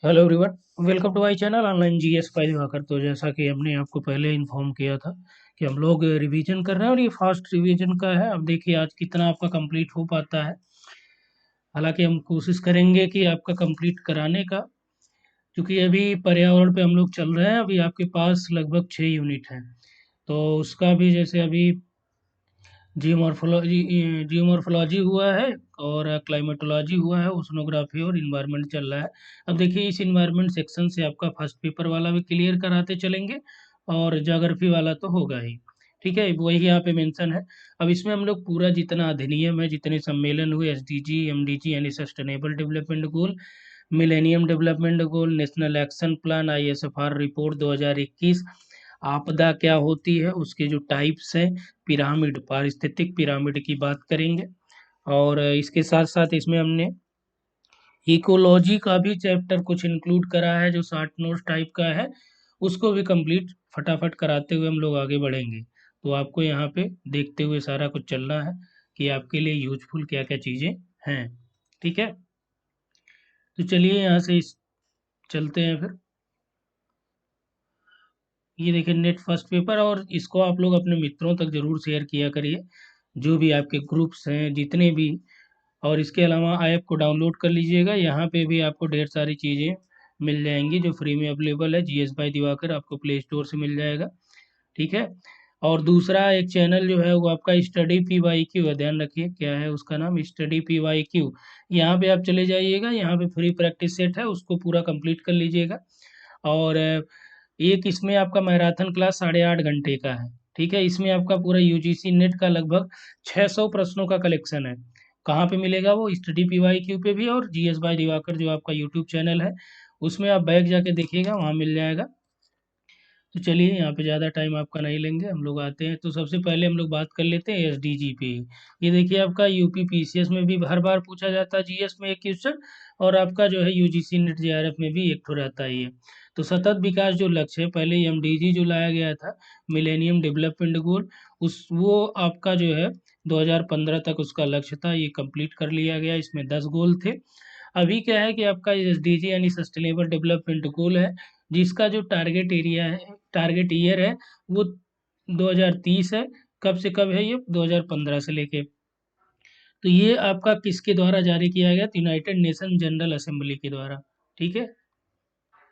Hello everyone, welcome to my channel online GS file Diwakar. तो जैसा कि हमने आपको पहले इन्फॉर्म किया था कि हम लोग रिवीजन कर रहे हैं और ये फास्ट रिवीजन का है। अब देखिए आज कितना आपका कंप्लीट हो पाता है। हालांकि हम कोशिश करेंगे कि आपका कंप्लीट कराने का, क्योंकि अभी पर्यावरण पे हम लोग चल रहे हैं। अभी आपके पास लगभग 6 यूनिट हैं, तो उसका भी जैसे अभी जियोमॉर्फोलॉजी हुआ है और क्लाइमेटोलॉजी हुआ है, ओशनोग्राफी और इन्वायरमेंट चल रहा है। अब देखिए इस इन्वायरमेंट सेक्शन से आपका फर्स्ट पेपर वाला भी क्लियर कराते चलेंगे और ज्योग्राफी वाला तो होगा ही। ठीक है, वही यहाँ पे मेंशन है। अब इसमें हम लोग पूरा जितना अधिनियम है, जितने सम्मेलन हुए, एसडीजी एमडीजी यानी sustainable development goal, millennium development goal, national action plan, ISFR report 2021, आपदा क्या होती है, उसके जो टाइप्स हैं, पिरामिड, पारिस्थितिक पिरामिड की बात करेंगे। और इसके साथ साथ इसमें हमने इकोलॉजी का भी चैप्टर कुछ इंक्लूड करा है, जो शॉर्ट नोट्स टाइप का है। उसको भी कंप्लीट फटाफट कराते हुए हम लोग आगे बढ़ेंगे। तो आपको यहाँ पे देखते हुए सारा कुछ चलना है कि आपके लिए यूजफुल क्या क्या चीज़ें हैं। ठीक है, तो चलिए यहाँ से चलते हैं फिर। ये देखिए नेट फर्स्ट पेपर, और इसको आप लोग अपने मित्रों तक जरूर शेयर किया करिए, जो भी आपके ग्रुप्स हैं जितने भी। और इसके अलावा ऐप को डाउनलोड कर लीजिएगा, यहाँ पे भी आपको ढेर सारी चीज़ें मिल जाएंगी जो फ्री में अवेलेबल है। जीएस बाय दिवाकर आपको प्ले स्टोर से मिल जाएगा। ठीक है, और दूसरा एक चैनल जो है वो आपका स्टडी पी वाई क्यू है। ध्यान रखिए क्या है उसका नाम, स्टडी पी वाई क्यू। यहाँ पे आप चले जाइएगा, यहाँ पे फ्री प्रैक्टिस सेट है, उसको पूरा कंप्लीट कर लीजिएगा। और एक इसमें आपका मैराथन क्लास 8.5 घंटे का है। ठीक है, इसमें आपका पूरा यूजीसी नेट का लगभग 600 प्रश्नों का कलेक्शन है। कहाँ पे मिलेगा वो, स्टडी पी वाई क्यू पे भी, और जीएस बाय दिवाकर जो आपका यूट्यूब चैनल है उसमें आप बैक जाके देखिएगा, वहाँ मिल जाएगा। तो चलिए यहाँ पे ज़्यादा टाइम आपका नहीं लेंगे, हम लोग आते हैं। तो सबसे पहले हम लोग बात कर लेते हैं एसडीजी पे। ये देखिए आपका यूपी पीसीएस में भी हर बार पूछा जाता है जीएस में एक क्वेश्चन, और आपका जो है यूजीसी नेट जेआरएफ में भी एक ठो रहता ही है। तो सतत विकास जो लक्ष्य है, पहले एमडीजी जो लाया गया था, मिलेनियम डेवलपमेंट गोल, उस वो आपका जो है 2015 तक उसका लक्ष्य था, ये कंप्लीट कर लिया गया। इसमें 10 गोल थे। अभी क्या है कि आपका एसडीजी यानी सस्टेनेबल डेवलपमेंट गोल है, जिसका जो टारगेट एरिया है, टारगेट ईयर है, वो 2030 है। कब से कब है ये, 2015 से लेके। तो ये आपका किसके द्वारा जारी किया गया, तो यूनाइटेड नेशन जनरल असेंबली के द्वारा। ठीक है,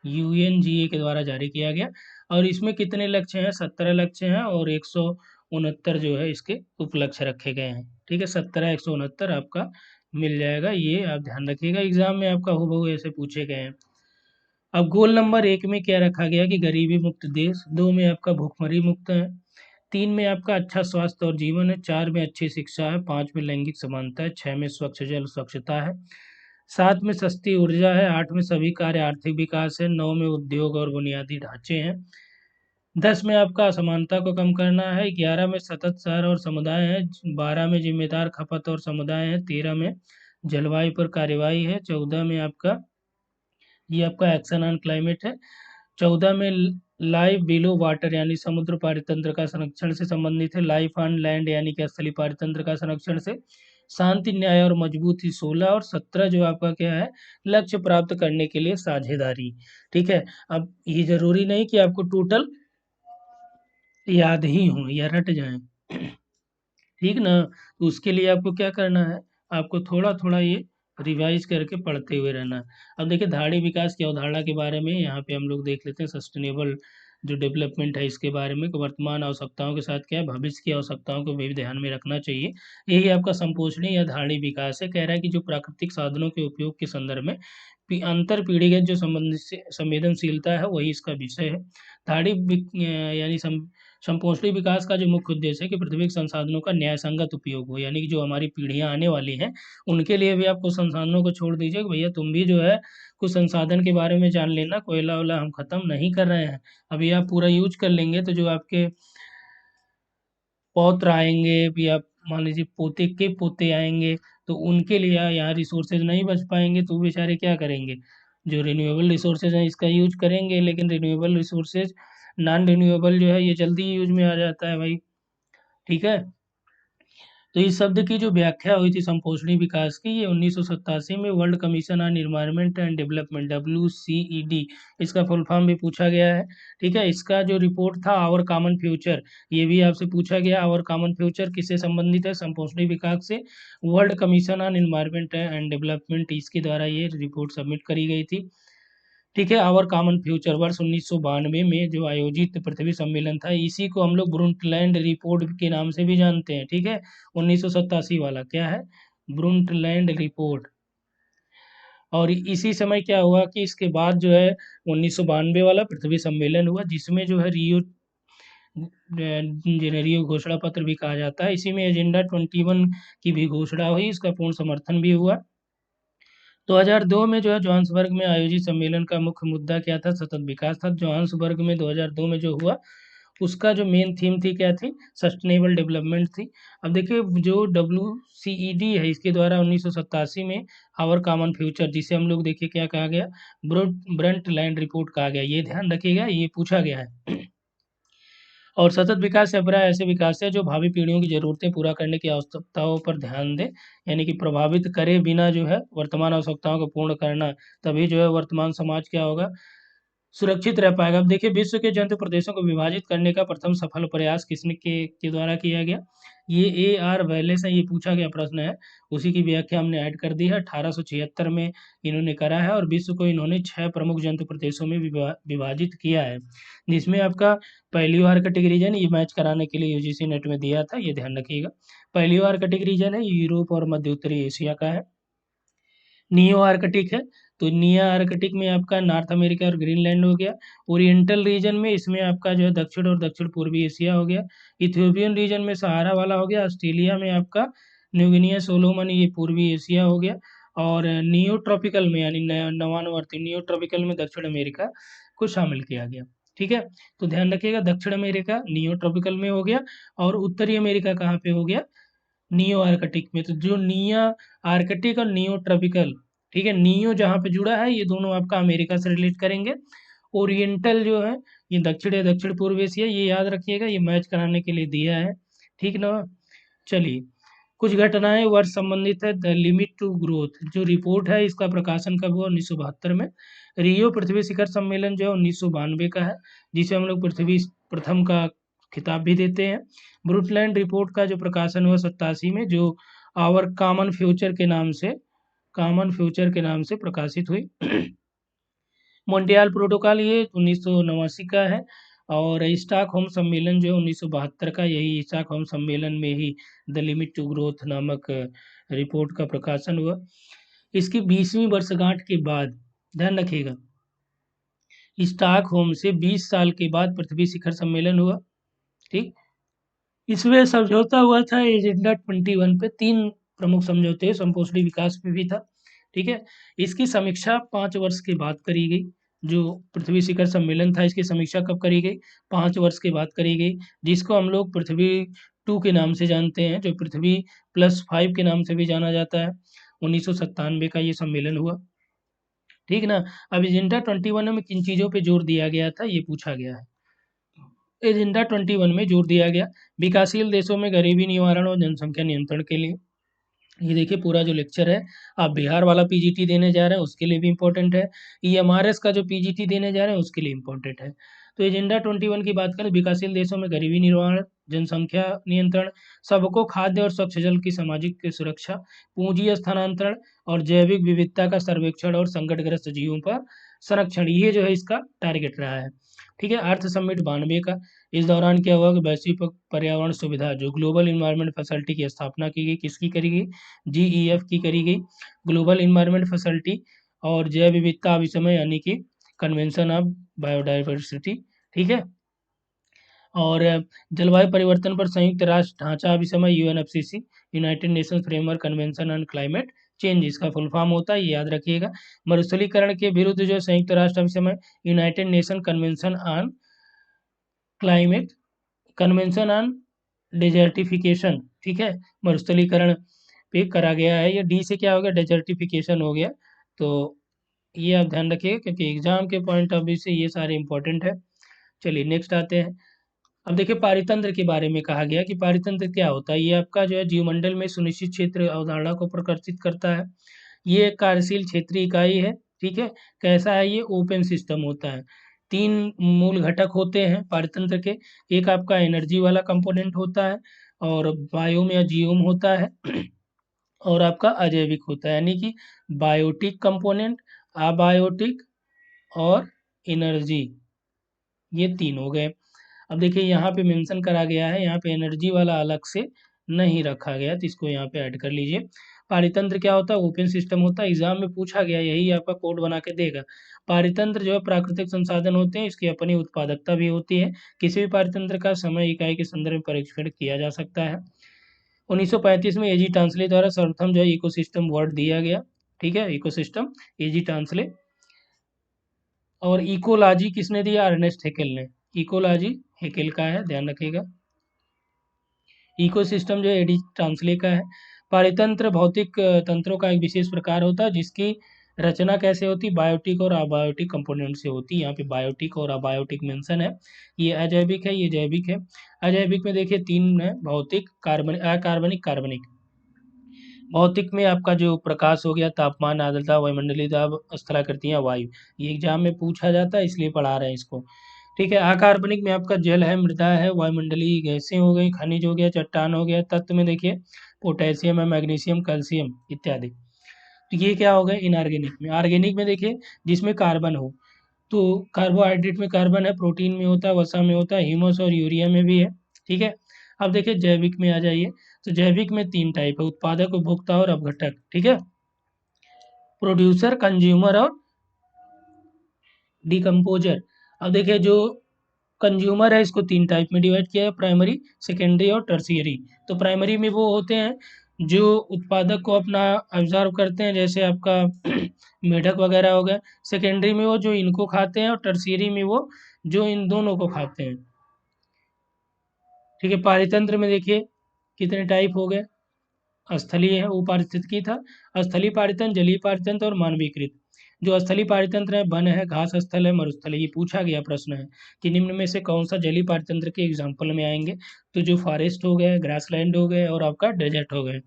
यूएनजीए के द्वारा जारी किया गया। और इसमें कितने लक्ष्य हैं, 17 लक्ष्य हैं, और 169 जो है इसके उपलक्ष्य रखे गए हैं। ठीक है, 17, 169 आपका मिल जाएगा, ये आप ध्यान रखिएगा। एग्जाम में आपका हूबहू ऐसे पूछे गए हैं। अब गोल नंबर 1 में क्या रखा गया कि गरीबी मुक्त देश, 2 में आपका भूखमरी मुक्त है, 3 में आपका अच्छा स्वास्थ्य और जीवन है, 4 में अच्छी शिक्षा है, 5 में लैंगिक समानता है, 6 में स्वच्छ जल स्वच्छता है, 7 में सस्ती ऊर्जा है, 8 में सभी कार्य आर्थिक विकास है, 9 में उद्योग और बुनियादी ढांचे हैं, 10 में आपका असमानता को कम करना है, 11 में सतत शहर और समुदाय है, 12 में जिम्मेदार खपत और समुदाय है, 13 में जलवायु पर कार्यवाही है, 14 में आपका ये आपका एक्शन ऑन क्लाइमेट है, 14 में लाइफ बिलो वाटर यानी समुद्र पारितंत्र का संरक्षण से संबंधित है, लाइफ ऑन लैंड यानी कि स्थलीय पारितंत्र का संरक्षण से, शांति न्याय और मजबूती 16, और 17 जो आपका क्या है, लक्ष्य प्राप्त करने के लिए साझेदारी। ठीक है, अब ये जरूरी नहीं कि आपको टोटल याद ही हो या रट जाए। ठीक ना, तो उसके लिए आपको क्या करना है, आपको थोड़ा थोड़ा ये रिवाइज करके पढ़ते हुए रहना है। अब देखिए धाड़ी विकास की अवधारणा के बारे में यहाँ पे हम लोग देख लेते हैं। सस्टेनेबल जो डेवलपमेंट है इसके बारे में, कि वर्तमान आवश्यकताओं के साथ क्या है, भविष्य की आवश्यकताओं को भी ध्यान में रखना चाहिए। यही आपका संपोषणीय या धाड़ी विकास है। कह रहा है कि जो प्राकृतिक साधनों के उपयोग के संदर्भ में अंतर पीढ़ीगत जो संबंधित संवेदनशीलता है, वही इसका विषय है। धाड़ी यानी संपोषणी विकास का जो मुख्य उद्देश्य है कि पृथ्वी के संसाधनों का न्याय संगत उपयोग हो, यानी कि जो हमारी पीढ़ियां आने वाली हैं उनके लिए भी आप कुछ संसाधनों को छोड़ दीजिए कि भैया तुम भी जो है कुछ संसाधन के बारे में जान लेना। कोयला वोला हम खत्म नहीं कर रहे हैं, अभी आप पूरा यूज कर लेंगे तो जो आपके पौत्र आएंगे, भी आप मान लीजिए पोते के पोते आएंगे, तो उनके लिए यहाँ रिसोर्सेज नहीं बच पाएंगे, तो वो बेचारे क्या करेंगे, जो रिन्यूएबल रिसोर्सेज हैं इसका यूज करेंगे। लेकिन रिन्यूएबल रिसोर्सेज, नॉन रिन्यूएबल जो है ये जल्दी यूज में आ जाता है भाई। ठीक है, तो इस शब्द की जो व्याख्या हुई थी संपोषणी विकास की, ये 1987 में world commission on environment and development WCED, इसका फुल फॉर्म भी पूछा गया है। ठीक है, इसका जो रिपोर्ट था आवर कॉमन फ्यूचर, ये भी आपसे पूछा गया। आवर कॉमन फ्यूचर किससे संबंधित है? संपोषणी विकास से। World commission on environment and development, इसके द्वारा ये रिपोर्ट सबमिट करी गई थी। ठीक है, आवर कॉमन फ्यूचर वर्ष 1992 में जो आयोजित पृथ्वी सम्मेलन था, इसी को हम लोग ब्रुंटलैंड रिपोर्ट के नाम से भी जानते हैं। ठीक है, 1987 वाला क्या है? ब्रुंटलैंड रिपोर्ट। और इसी समय क्या हुआ कि इसके बाद जो है 1992 वाला पृथ्वी सम्मेलन हुआ, जिसमें जो है रियो घोषणा पत्र भी कहा जाता है। इसी में एजेंडा 21 की भी घोषणा हुई, इसका पूर्ण समर्थन भी हुआ। 2002 में जो है जोहान्सबर्ग में आयोजित सम्मेलन का मुख्य मुद्दा क्या था? सतत विकास था। जोहान्सबर्ग में 2002 में जो हुआ, उसका जो मेन थीम थी क्या थी? सस्टेनेबल डेवलपमेंट थी। अब देखिए, जो WCED है, इसके द्वारा 1987 में आवर कॉमन फ्यूचर, जिसे हम लोग देखिए क्या कहा गया? ब्रंटलैंड रिपोर्ट कहा गया। ये ध्यान रखिएगा, ये पूछा गया है। और सतत विकास से अभिप्राय ऐसे विकास है जो भावी पीढ़ियों की जरूरतें पूरा करने की आवश्यकताओं पर ध्यान दे, यानी कि प्रभावित करे बिना जो है वर्तमान आवश्यकताओं को पूर्ण करना, तभी जो है वर्तमान समाज क्या होगा? सुरक्षित रह पाएगा। अब देखिए, विश्व के जंतु प्रदेशों को विभाजित करने का प्रथम सफल प्रयास किसने के द्वारा किया गया? ये AR वैलेस है, ये पूछा गया प्रश्न है। उसी की व्याख्या हमने ऐड कर दी है। 1876 में इन्होंने करा है, और विश्व को इन्होंने 6 प्रमुख जंतु प्रदेशों में विभाजित किया है, जिसमें आपका पैलियो आर्कटिक रीजन, ये मैच कराने के लिए UGC नेट में दिया था, ये ध्यान रखिएगा। पैलियो आर्कटिक रीजन है, यूरोप और मध्य उत्तरी एशिया का है। नियो आर्कटिक है, तो निया आर्कटिक में आपका नॉर्थ अमेरिका और ग्रीनलैंड हो गया। ओरिएंटल रीजन में इसमें आपका जो है दक्षिण और दक्षिण पूर्वी एशिया हो गया। इथियोपियन रीजन में सहारा वाला हो गया। ऑस्ट्रेलिया में आपका न्यूगिनिया सोलोमन, ये पूर्वी एशिया हो गया। और नियो ट्रॉपिकल में, यानी नवानवर्ती नियो ट्रॉपिकल में दक्षिण अमेरिका को शामिल किया गया। ठीक है, तो ध्यान रखिएगा, दक्षिण अमेरिका नियो ट्रॉपिकल में हो गया, और उत्तरी अमेरिका कहाँ पे हो गया? नियो आर्कटिक में। तो जो निया आर्कटिक और नियो ट्रॉपिकल, ठीक है, नियो जहाँ पे जुड़ा है, ये दोनों आपका अमेरिका से रिलेट करेंगे। ओरिएंटल जो है, ये दक्षिण या दक्षिण पूर्व एशिया, ये याद रखिएगा, ये मैच कराने के लिए दिया है। ठीक ना? चलिए, कुछ घटनाएं वर्ष संबंधित है। द लिमिट टू ग्रोथ जो रिपोर्ट है, इसका प्रकाशन कब हुआ? 1972 में। रियो पृथ्वी शिखर सम्मेलन जो है 1992 का है, जिसे हम लोग पृथ्वी प्रथम का खिताब भी देते हैं। ब्रुटलैंड रिपोर्ट का जो प्रकाशन हुआ 87 में, जो आवर कॉमन फ्यूचर के नाम से प्रकाशित हुई। मोन्ट्रियल प्रोटोकॉल ये 1989 का है। और स्टॉकहोम सम्मेलन जो है 1972 का, यही स्टॉकहोम सम्मेलन में ही द लिमिट टू ग्रोथ नामक रिपोर्ट का प्रकाशन हुआ। इसकी 20वीं वर्षगांठ के बाद, ध्यान रखिएगा, स्टॉकहोम से 20 साल के बाद पृथ्वी शिखर सम्मेलन हुआ। ठीक, इसमें समझौता हुआ था एजेंडा 21 पे। 3 प्रमुख समझौते संपोषणी विकास पे भी था। ठीक है, इसकी समीक्षा 5 वर्ष के बाद करी गई। जो पृथ्वी शिखर सम्मेलन था, इसकी समीक्षा कब करी गई? 5 वर्ष के बाद करी गई, जिसको हम लोग पृथ्वी 2 के नाम से जानते हैं, जो पृथ्वी +5 के नाम से भी जाना जाता है। 1997 का ये सम्मेलन हुआ। ठीक ना? अब एजेंडा 21 में किन चीज़ों पे जोर दिया गया था, ये पूछा गया है। एजेंडा 21 में जोर दिया गया विकासशील देशों में गरीबी निवारण और जनसंख्या नियंत्रण के लिए। ये देखिए, पूरा जो लेक्चर है, आप बिहार वाला PGT देने जा रहे हैं, उसके लिए भी इम्पोर्टेंट है। EMRS का जो PGT देने जा रहे हैं, उसके लिए इम्पोर्टेंट है। तो एजेंडा 21 की बात करें, विकासशील देशों में गरीबी निवारण, जनसंख्या नियंत्रण, सबको खाद्य और स्वच्छ जल की सामाजिक सुरक्षा, पूंजी स्थानांतरण, और जैविक विविधता का सर्वेक्षण और संकटग्रस्त जीवों पर संरक्षण, ये जो है इसका टारगेट रहा है। ठीक है, अर्थ समिट 92 का, इस दौरान क्या हुआ कि वैश्विक पर्यावरण सुविधा जो ग्लोबल इन्वायरमेंट फैसिलिटी की स्थापना की गई, किसकी करी गई? GEF की करी गई, ग्लोबल इन्वायरमेंट फैसिलिटी। और जैव विविधता अभिसमय, यानी कि कन्वेंशन ऑफ बायोडाइवर्सिटी। ठीक है, और जलवायु परिवर्तन पर संयुक्त राष्ट्र ढांचा अभिसमय, UNFCCC, United Nations framework convention on climate change, इसका फुल फॉर्म होता है, ये याद रखिएगा। मरुस्थलीकरण के विरुद्ध जो संयुक्त राष्ट्र अभिसमय, united nation convention on climate convention on desertification. ठीक है, मरुस्थलीकरण पे करा गया है। ये D से क्या हो गया? डेजर्टिफिकेशन हो गया। तो ये आप ध्यान रखिएगा, क्योंकि एग्जाम के पॉइंट ऑफ व्यू से ये सारे इंपॉर्टेंट है। चलिए नेक्स्ट आते हैं। अब देखिए पारितंत्र के बारे में कहा गया कि पारितंत्र क्या होता है। ये आपका जो है जीवमंडल में सुनिश्चित क्षेत्र अवधारणा को प्रकर्षित करता है। ये एक कार्यशील क्षेत्रीय इकाई है। ठीक है, कैसा है ये? ओपन सिस्टम होता है। तीन मूल घटक होते हैं पारितंत्र के। एक आपका एनर्जी वाला कंपोनेंट होता है, और बायोम या जियोम होता है, और आपका अजैविक होता है, यानी कि बायोटिक कंपोनेंट, अबायोटिक और एनर्जी, ये तीन हो गए। अब देखिए यहाँ पे मेंशन करा गया है, यहाँ पे एनर्जी वाला अलग से नहीं रखा गया, तो इसको यहाँ पे ऐड कर लीजिए। पारितंत्र क्या होता है? ओपन सिस्टम होता है। एग्जाम में पूछा गया, यही आपका कोड बना के देगा। पारितंत्र जो है प्राकृतिक संसाधन होते हैं, इसकी अपनी उत्पादकता भी होती है। किसी भी पारितंत्र का समय इकाई के संदर्भ में परीक्षण किया जा सकता है। 1935 में एजी टांसले द्वारा सर्वप्रथम जो है इकोसिस्टम वर्ड दिया गया। ठीक है, इकोसिस्टम, एजी टांसले। और इकोलॉजी किसने दिया? अर्नेस्ट हेकेल ने। इकोलॉजी हेकेल का है, ध्यान रखिएगा। इकोसिस्टम जो है एडी टांसले का है। पारितंत्र भौतिक तंत्रों का एक विशेष प्रकार होता है, जिसकी रचना कैसे होती? बायोटिक और अबायोटिक कंपोनेंट से होती है। यहाँ पे बायोटिक और अबायोटिक मेंशन है। ये अजैविक है, ये जैविक है। अजैविक में देखिए तीन है: भौतिक, कार्बनिक, अकार्बनिक, कार्बनिक। भौतिक में आपका जो प्रकाश हो गया, तापमान, आर्द्रता, वायुमंडलीय दाब, स्थलाकृतियाँ, वायु। ये एग्जाम में पूछा जाता है, इसलिए पढ़ा रहे हैं इसको। ठीक है, अकार्बनिक में आपका जल है, मृदा है, वायुमंडलीय गैसें हो गई, खनिज हो गया, चट्टान हो गया। तत्व में देखिए पोटेशियम है, मैग्नीशियम, कैल्शियम इत्यादि। तो ये क्या हो गए इनऑर्गेनिक में। ऑर्गेनिक में देखिए जिसमें कार्बन हो, तो कार्बोहाइड्रेट में कार्बन है, प्रोटीन में होता है, वसा में होता है, ह्यूमस और यूरिया में भी है। ठीक है, अब देखिए जैविक में आ जाइए। तो जैविक में तीन टाइप है: उत्पादक, उपभोक्ता और अपघटक। ठीक है, प्रोड्यूसर, कंज्यूमर और डिकम्पोजर। अब देखिए जो कंज्यूमर है, इसको तीन टाइप में डिवाइड किया है: प्राइमरी, सेकेंडरी और टर्शियरी। तो प्राइमरी में वो होते हैं जो उत्पादक को अपना ऑब्जर्व करते हैं, जैसे आपका मेढक वगैरह हो गए। सेकेंडरी में वो जो इनको खाते हैं, और टर्शियरी में वो जो इन दोनों को खाते हैं। ठीक है, पारितंत्र में देखिए कितने टाइप हो गए। स्थलीय है, वो पारिस्थितिकी था। स्थलीय पारितंत्र, जलीय पारितंत्र और मानवीकृत। जो स्थलीय पारितंत्र है, वन है, घास स्थल है, मरुस्थल है। ये पूछा गया प्रश्न है कि निम्न में से कौन सा जलीय पारितंत्र के एग्जाम्पल में आएंगे? तो जो फॉरेस्ट हो गए, ग्रासलैंड हो गए और आपका डेजर्ट हो गए।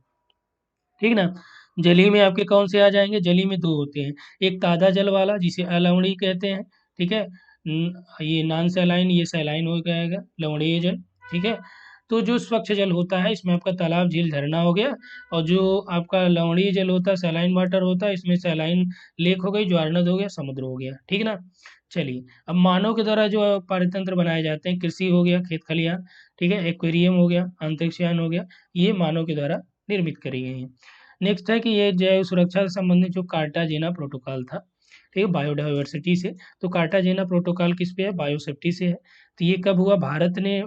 ठीक ना। जलीय में आपके कौन से आ जाएंगे? जलीय में दो होते हैं: एक ताजा जल वाला जिसे अलवणी कहते हैं। ठीक है, ये नॉन सैलाइन, ये सैलाइन हो जाएगा, लवणीय जल। ठीक है, तो जो स्वच्छ जल होता है, इसमें आपका तालाब, झील, झरना हो गया। और जो आपका लवणीय जल होता है, सैलाइन वाटर होता है, इसमें सैलाइन लेक हो गई, ज्वारनद हो गया, समुद्र हो गया। ठीक ना। चलिए, अब मानव के द्वारा जो पारितंत्र बनाए जाते हैं, कृषि हो गया, खेत खलियान, ठीक है, एक्वेरियम हो गया, अंतरिक्ष यान हो गया, ये मानव के द्वारा निर्मित करी गई हैं। नेक्स्ट है कि ये जैव सुरक्षा से संबंधित जो कार्टाजेना प्रोटोकॉल था, ठीक है, बायोडाइवर्सिटी से। तो कार्टाजेना प्रोटोकॉल किस पे है? बायोसेफ्टी से है। तो ये कब हुआ? भारत ने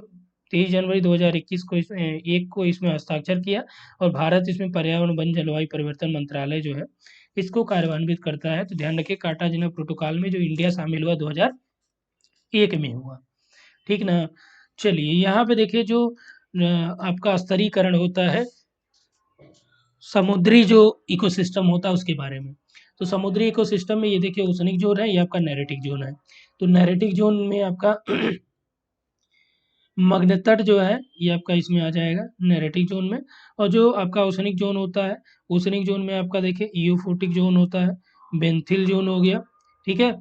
23 जनवरी 2021 को को इसमें हस्ताक्षर किया, और भारत इसमें पर्यावरण, वन, जलवायु परिवर्तन मंत्रालय जो है इसको कार्यान्वित करता है। तो ध्यान रखिए, कार्टाजेना प्रोटोकॉल में जो इंडिया शामिल हुआ 2001 में हुआ। ठीक ना। चलिए, यहाँ पे देखिए जो आपका स्तरीकरण होता है समुद्री जो इकोसिस्टम होता है उसके बारे में। तो समुद्री इकोसिस्टम में ये देखिए ओशनिक जोन है, ये आपका नेरेटिक जोन है। तो नेरेटिक जोन में आपका मग्न तट जो है ये आपका इसमें आ जाएगा नेरेटिक जोन में। और जो आपका ओशनिक जोन होता है, ओशनिक जोन में आपका देखिए यूफोटिक जोन होता है, बेंथिल जोन हो गया। ठीक है,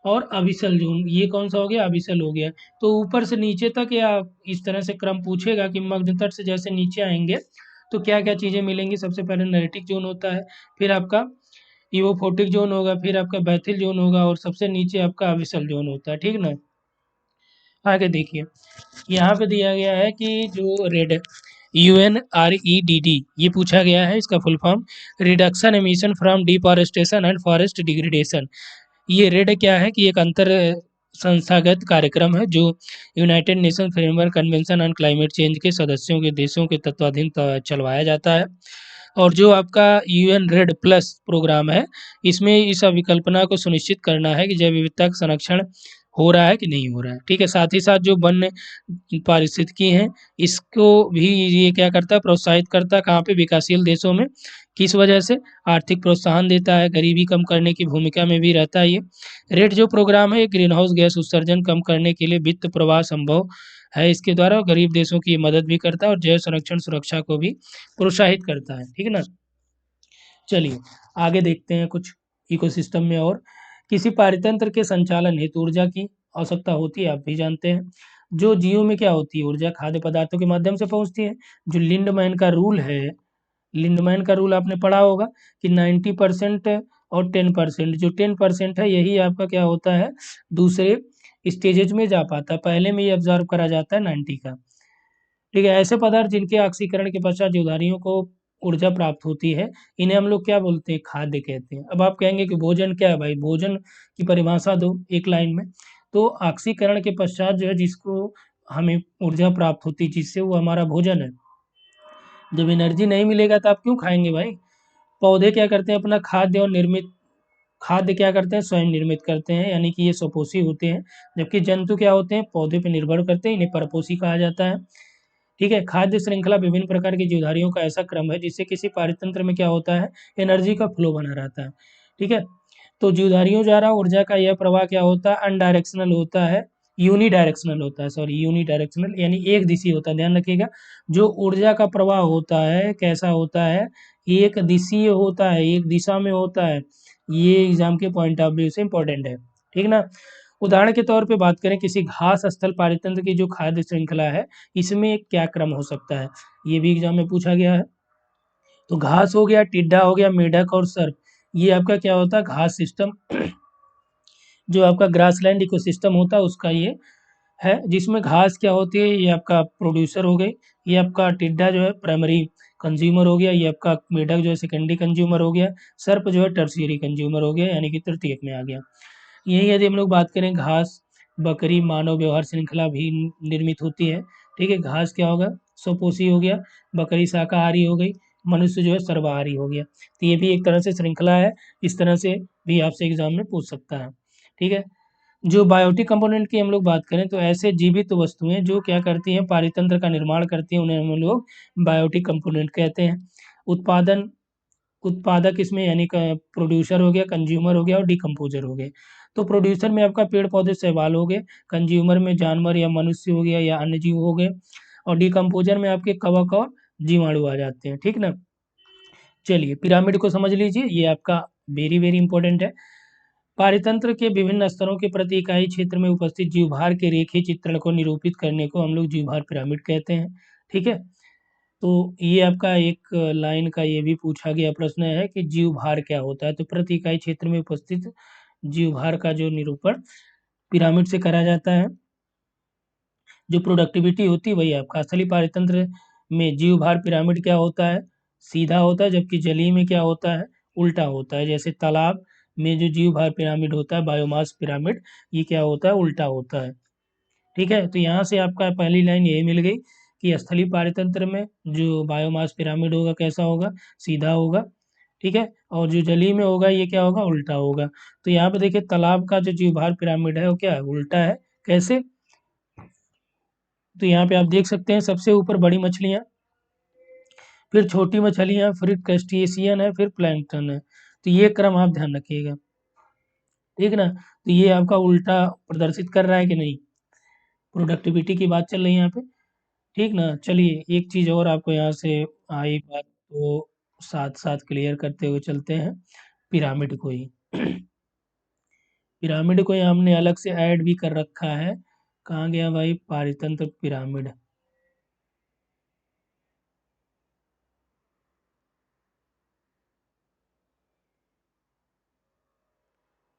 और अबिसल जोन, ये कौन सा हो गया? अबिसल हो गया। तो ऊपर से नीचे तक या इस तरह से क्रम पूछेगा कि मध्य तट से जैसे नीचे आएंगे तो क्या क्या चीज़ें मिलेंगी। सबसे पहले नेरेटिक जोन होता है, फिर आपका यूफोटिक जोन होगा, फिर आपका बैथिल जोन होगा, और सबसे नीचे आपका अबिसल जोन होता है। ठीक ना। आगे देखिए, यहाँ पे दिया गया है कि जो रेड, UNREDD, ये पूछा गया है, इसका full form reduction emission from deforestation and forest degradation. ये रेड क्या है कि एक अंतर संस्थागत कार्यक्रम है जो United nation framework convention on climate change के सदस्यों के देशों के तत्वाधीन चलवाया जाता है। और जो आपका UN रेड प्लस प्रोग्राम है, इसमें इस अभिकल्पना को सुनिश्चित करना है कि जैव विविधता का संरक्षण हो रहा है कि नहीं हो रहा है। ठीक है, साथ ही साथ जो वन्य पारिस्थितिकी हैं, इसको भी ये क्या करता है? प्रोत्साहित करता है। कहाँ पे? विकासशील देशों में, किस वजह से? आर्थिक प्रोत्साहन देता है, गरीबी कम करने की भूमिका में भी रहता है ये। रेड जो प्रोग्राम है, ग्रीन हाउस गैस उत्सर्जन कम करने के लिए वित्त प्रवाह संभव है इसके द्वारा, गरीब देशों की मदद भी करता है और जैव संरक्षण सुरक्षा को भी प्रोत्साहित करता है। ठीक है ना? चलिए आगे देखते हैं कुछ इकोसिस्टम में। और किसी पारितंत्र के संचालन हेतु ऊर्जा की आवश्यकता होती है, आप भी जानते हैं। जो जीवों में क्या होती है, ऊर्जा खाद्य पदार्थों के माध्यम से पहुंचती है। जो लिंडमैन का रूल है, लिंडमैन का रूल आपने पढ़ा होगा कि 90% और 10%, जो 10% है यही आपका क्या होता है, दूसरे स्टेजेज में जा पाता है, पहले में ही ऑब्जर्व करा जाता है 90 का। ठीक है, ऐसे पदार्थ जिनके ऑक्सीकरण के पश्चात जीवधारियों को ऊर्जा प्राप्त होती है, इन्हें हम लोग क्या बोलते हैं, खाद्य कहते हैं। अब आप कहेंगे कि भोजन क्या है भाई, भोजन की परिभाषा दो एक लाइन में। तो ऑक्सीकरण के पश्चात जो है जिसको हमें ऊर्जा प्राप्त होती है, जिससे वो हमारा भोजन है। जब एनर्जी नहीं मिलेगा तो आप क्यों खाएंगे भाई? पौधे क्या करते हैं, अपना खाद्य और निर्मित खाद्य क्या करते हैं, स्वयं निर्मित करते हैं, यानी कि ये स्वपोषी होते हैं। जबकि जंतु क्या होते हैं, पौधे पर निर्भर करते हैं, इन्हें परपोषी कहा जाता है। ठीक है, खाद्य श्रृंखला विभिन्न प्रकार की जीवधारियों का ऐसा क्रम है जिससे किसी पारितंत्र में क्या होता है, एनर्जी का फ्लो बना रहता है। ठीक है, तो जीवधारियों द्वारा ऊर्जा का यह प्रवाह क्या होता है, अनडायरेक्शनल होता है, यूनिडायरेक्शनल होता है, सॉरी यूनिडायरेक्शनल यानी एक दिशीय होता है, ध्यान रखिएगा। जो ऊर्जा का प्रवाह होता है कैसा होता है, एक दिशीय होता है, एक दिशा में होता है। ये एग्जाम के पॉइंट ऑफ व्यू से इंपॉर्टेंट है। ठीक ना? उदाहरण के तौर पे बात करें, किसी घास स्थल पारितंत्र की जो खाद्य श्रृंखला है, इसमें क्या क्रम हो सकता है, ये भी एग्जाम में पूछा गया है। तो घास हो गया, टिड्डा हो गया, मेढक और सर्प, ये आपका क्या होता है, घास सिस्टम जो आपका ग्रासलैंड इकोसिस्टम होता है उसका ये है, जिसमें घास क्या होती है, ये आपका प्रोड्यूसर हो गई, ये आपका टिड्डा जो है प्राइमरी कंज्यूमर हो गया, ये आपका मेढक जो है सेकेंडरी कंज्यूमर हो गया, सर्प जो है टर्शियरी कंज्यूमर हो गया, यानी कि तृतीयक में आ गया। यही यदि हम लोग बात करें, घास बकरी मानव व्यवहार श्रृंखला भी निर्मित होती है। ठीक है, घास क्या होगा, स्वपोषी हो गया, बकरी शाकाहारी हो गई, मनुष्य जो है सर्वाहारी हो गया। तो ये भी एक तरह से श्रृंखला है, इस तरह से भी आपसे एग्जाम में पूछ सकता है। ठीक है, जो बायोटिक कंपोनेंट की हम लोग बात करें, तो ऐसे जीवित वस्तुएं जो क्या करती हैं, पारितंत्र का निर्माण करती हैं, उन्हें हम लोग बायोटिक कंपोनेंट कहते हैं। उत्पादन उत्पादक इसमें यानी प्रोड्यूसर हो गया, कंज्यूमर हो गया और डिकम्पोजर हो गए। तो प्रोड्यूसर में आपका पेड़ पौधे शैवाल हो गए, कंज्यूमर में जानवर या मनुष्य हो गया या अन्य जीव हो गए, और डिकम्पोजर में आपके कवक और जीवाणु आ जाते हैं। ठीक ना? चलिए पिरामिड को समझ लीजिए, ये आपका वेरी वेरी इंपॉर्टेंट है। पारितंत्र के विभिन्न स्तरों के प्रति इकाई क्षेत्र में उपस्थित जीवभार के रेखीय चित्रण को निरूपित करने को हम लोग जीवभार पिरामिड कहते हैं। ठीक है, तो ये आपका एक लाइन का ये भी पूछा गया प्रश्न है कि जीवभार क्या होता है। तो प्रति इकाई क्षेत्र में उपस्थित जीवभार का जो निरूपण पिरामिड से करा जाता है। जो प्रोडक्टिविटी होती है वही आपका स्थलीय पारितंत्र में जीवभार पिरामिड क्या होता है, सीधा होता है, जबकि जलीय में क्या होता है, उल्टा होता है। जैसे तालाब में जो जीवभार पिरामिड होता है, बायोमास पिरामिड, ये क्या होता है, उल्टा होता है। ठीक है, तो यहाँ से आपका पहली लाइन यही मिल गई कि स्थलीय पारितंत्र में जो बायोमास पिरामिड होगा कैसा होगा, सीधा होगा। ठीक है, और जो जलीय में होगा ये क्या होगा, उल्टा होगा। तो यहाँ पे देखिए तालाब का जो जीवभार पिरामिड है वो क्या है, उल्टा है। कैसे? तो यहाँ पे आप देख सकते हैं, सबसे ऊपर बड़ी मछलियाँ, फिर छोटी मछलियाँ, फिर क्रस्टेशियन है, फिर प्लैंकटन है। तो ये क्रम आप ध्यान रखिएगा। ठीक ना? तो ये आपका उल्टा प्रदर्शित कर रहा है कि नहीं, प्रोडक्टिविटी की बात चल रही है यहाँ पे। ठीक ना? चलिए एक चीज़ और आपको यहाँ से आई बात, तो साथ साथ क्लियर करते हुए चलते हैं पिरामिड को ही। पिरामिड को यहाँ हमने अलग से ऐड भी कर रखा है। कहाँ गया भाई पारितंत्र पिरामिड?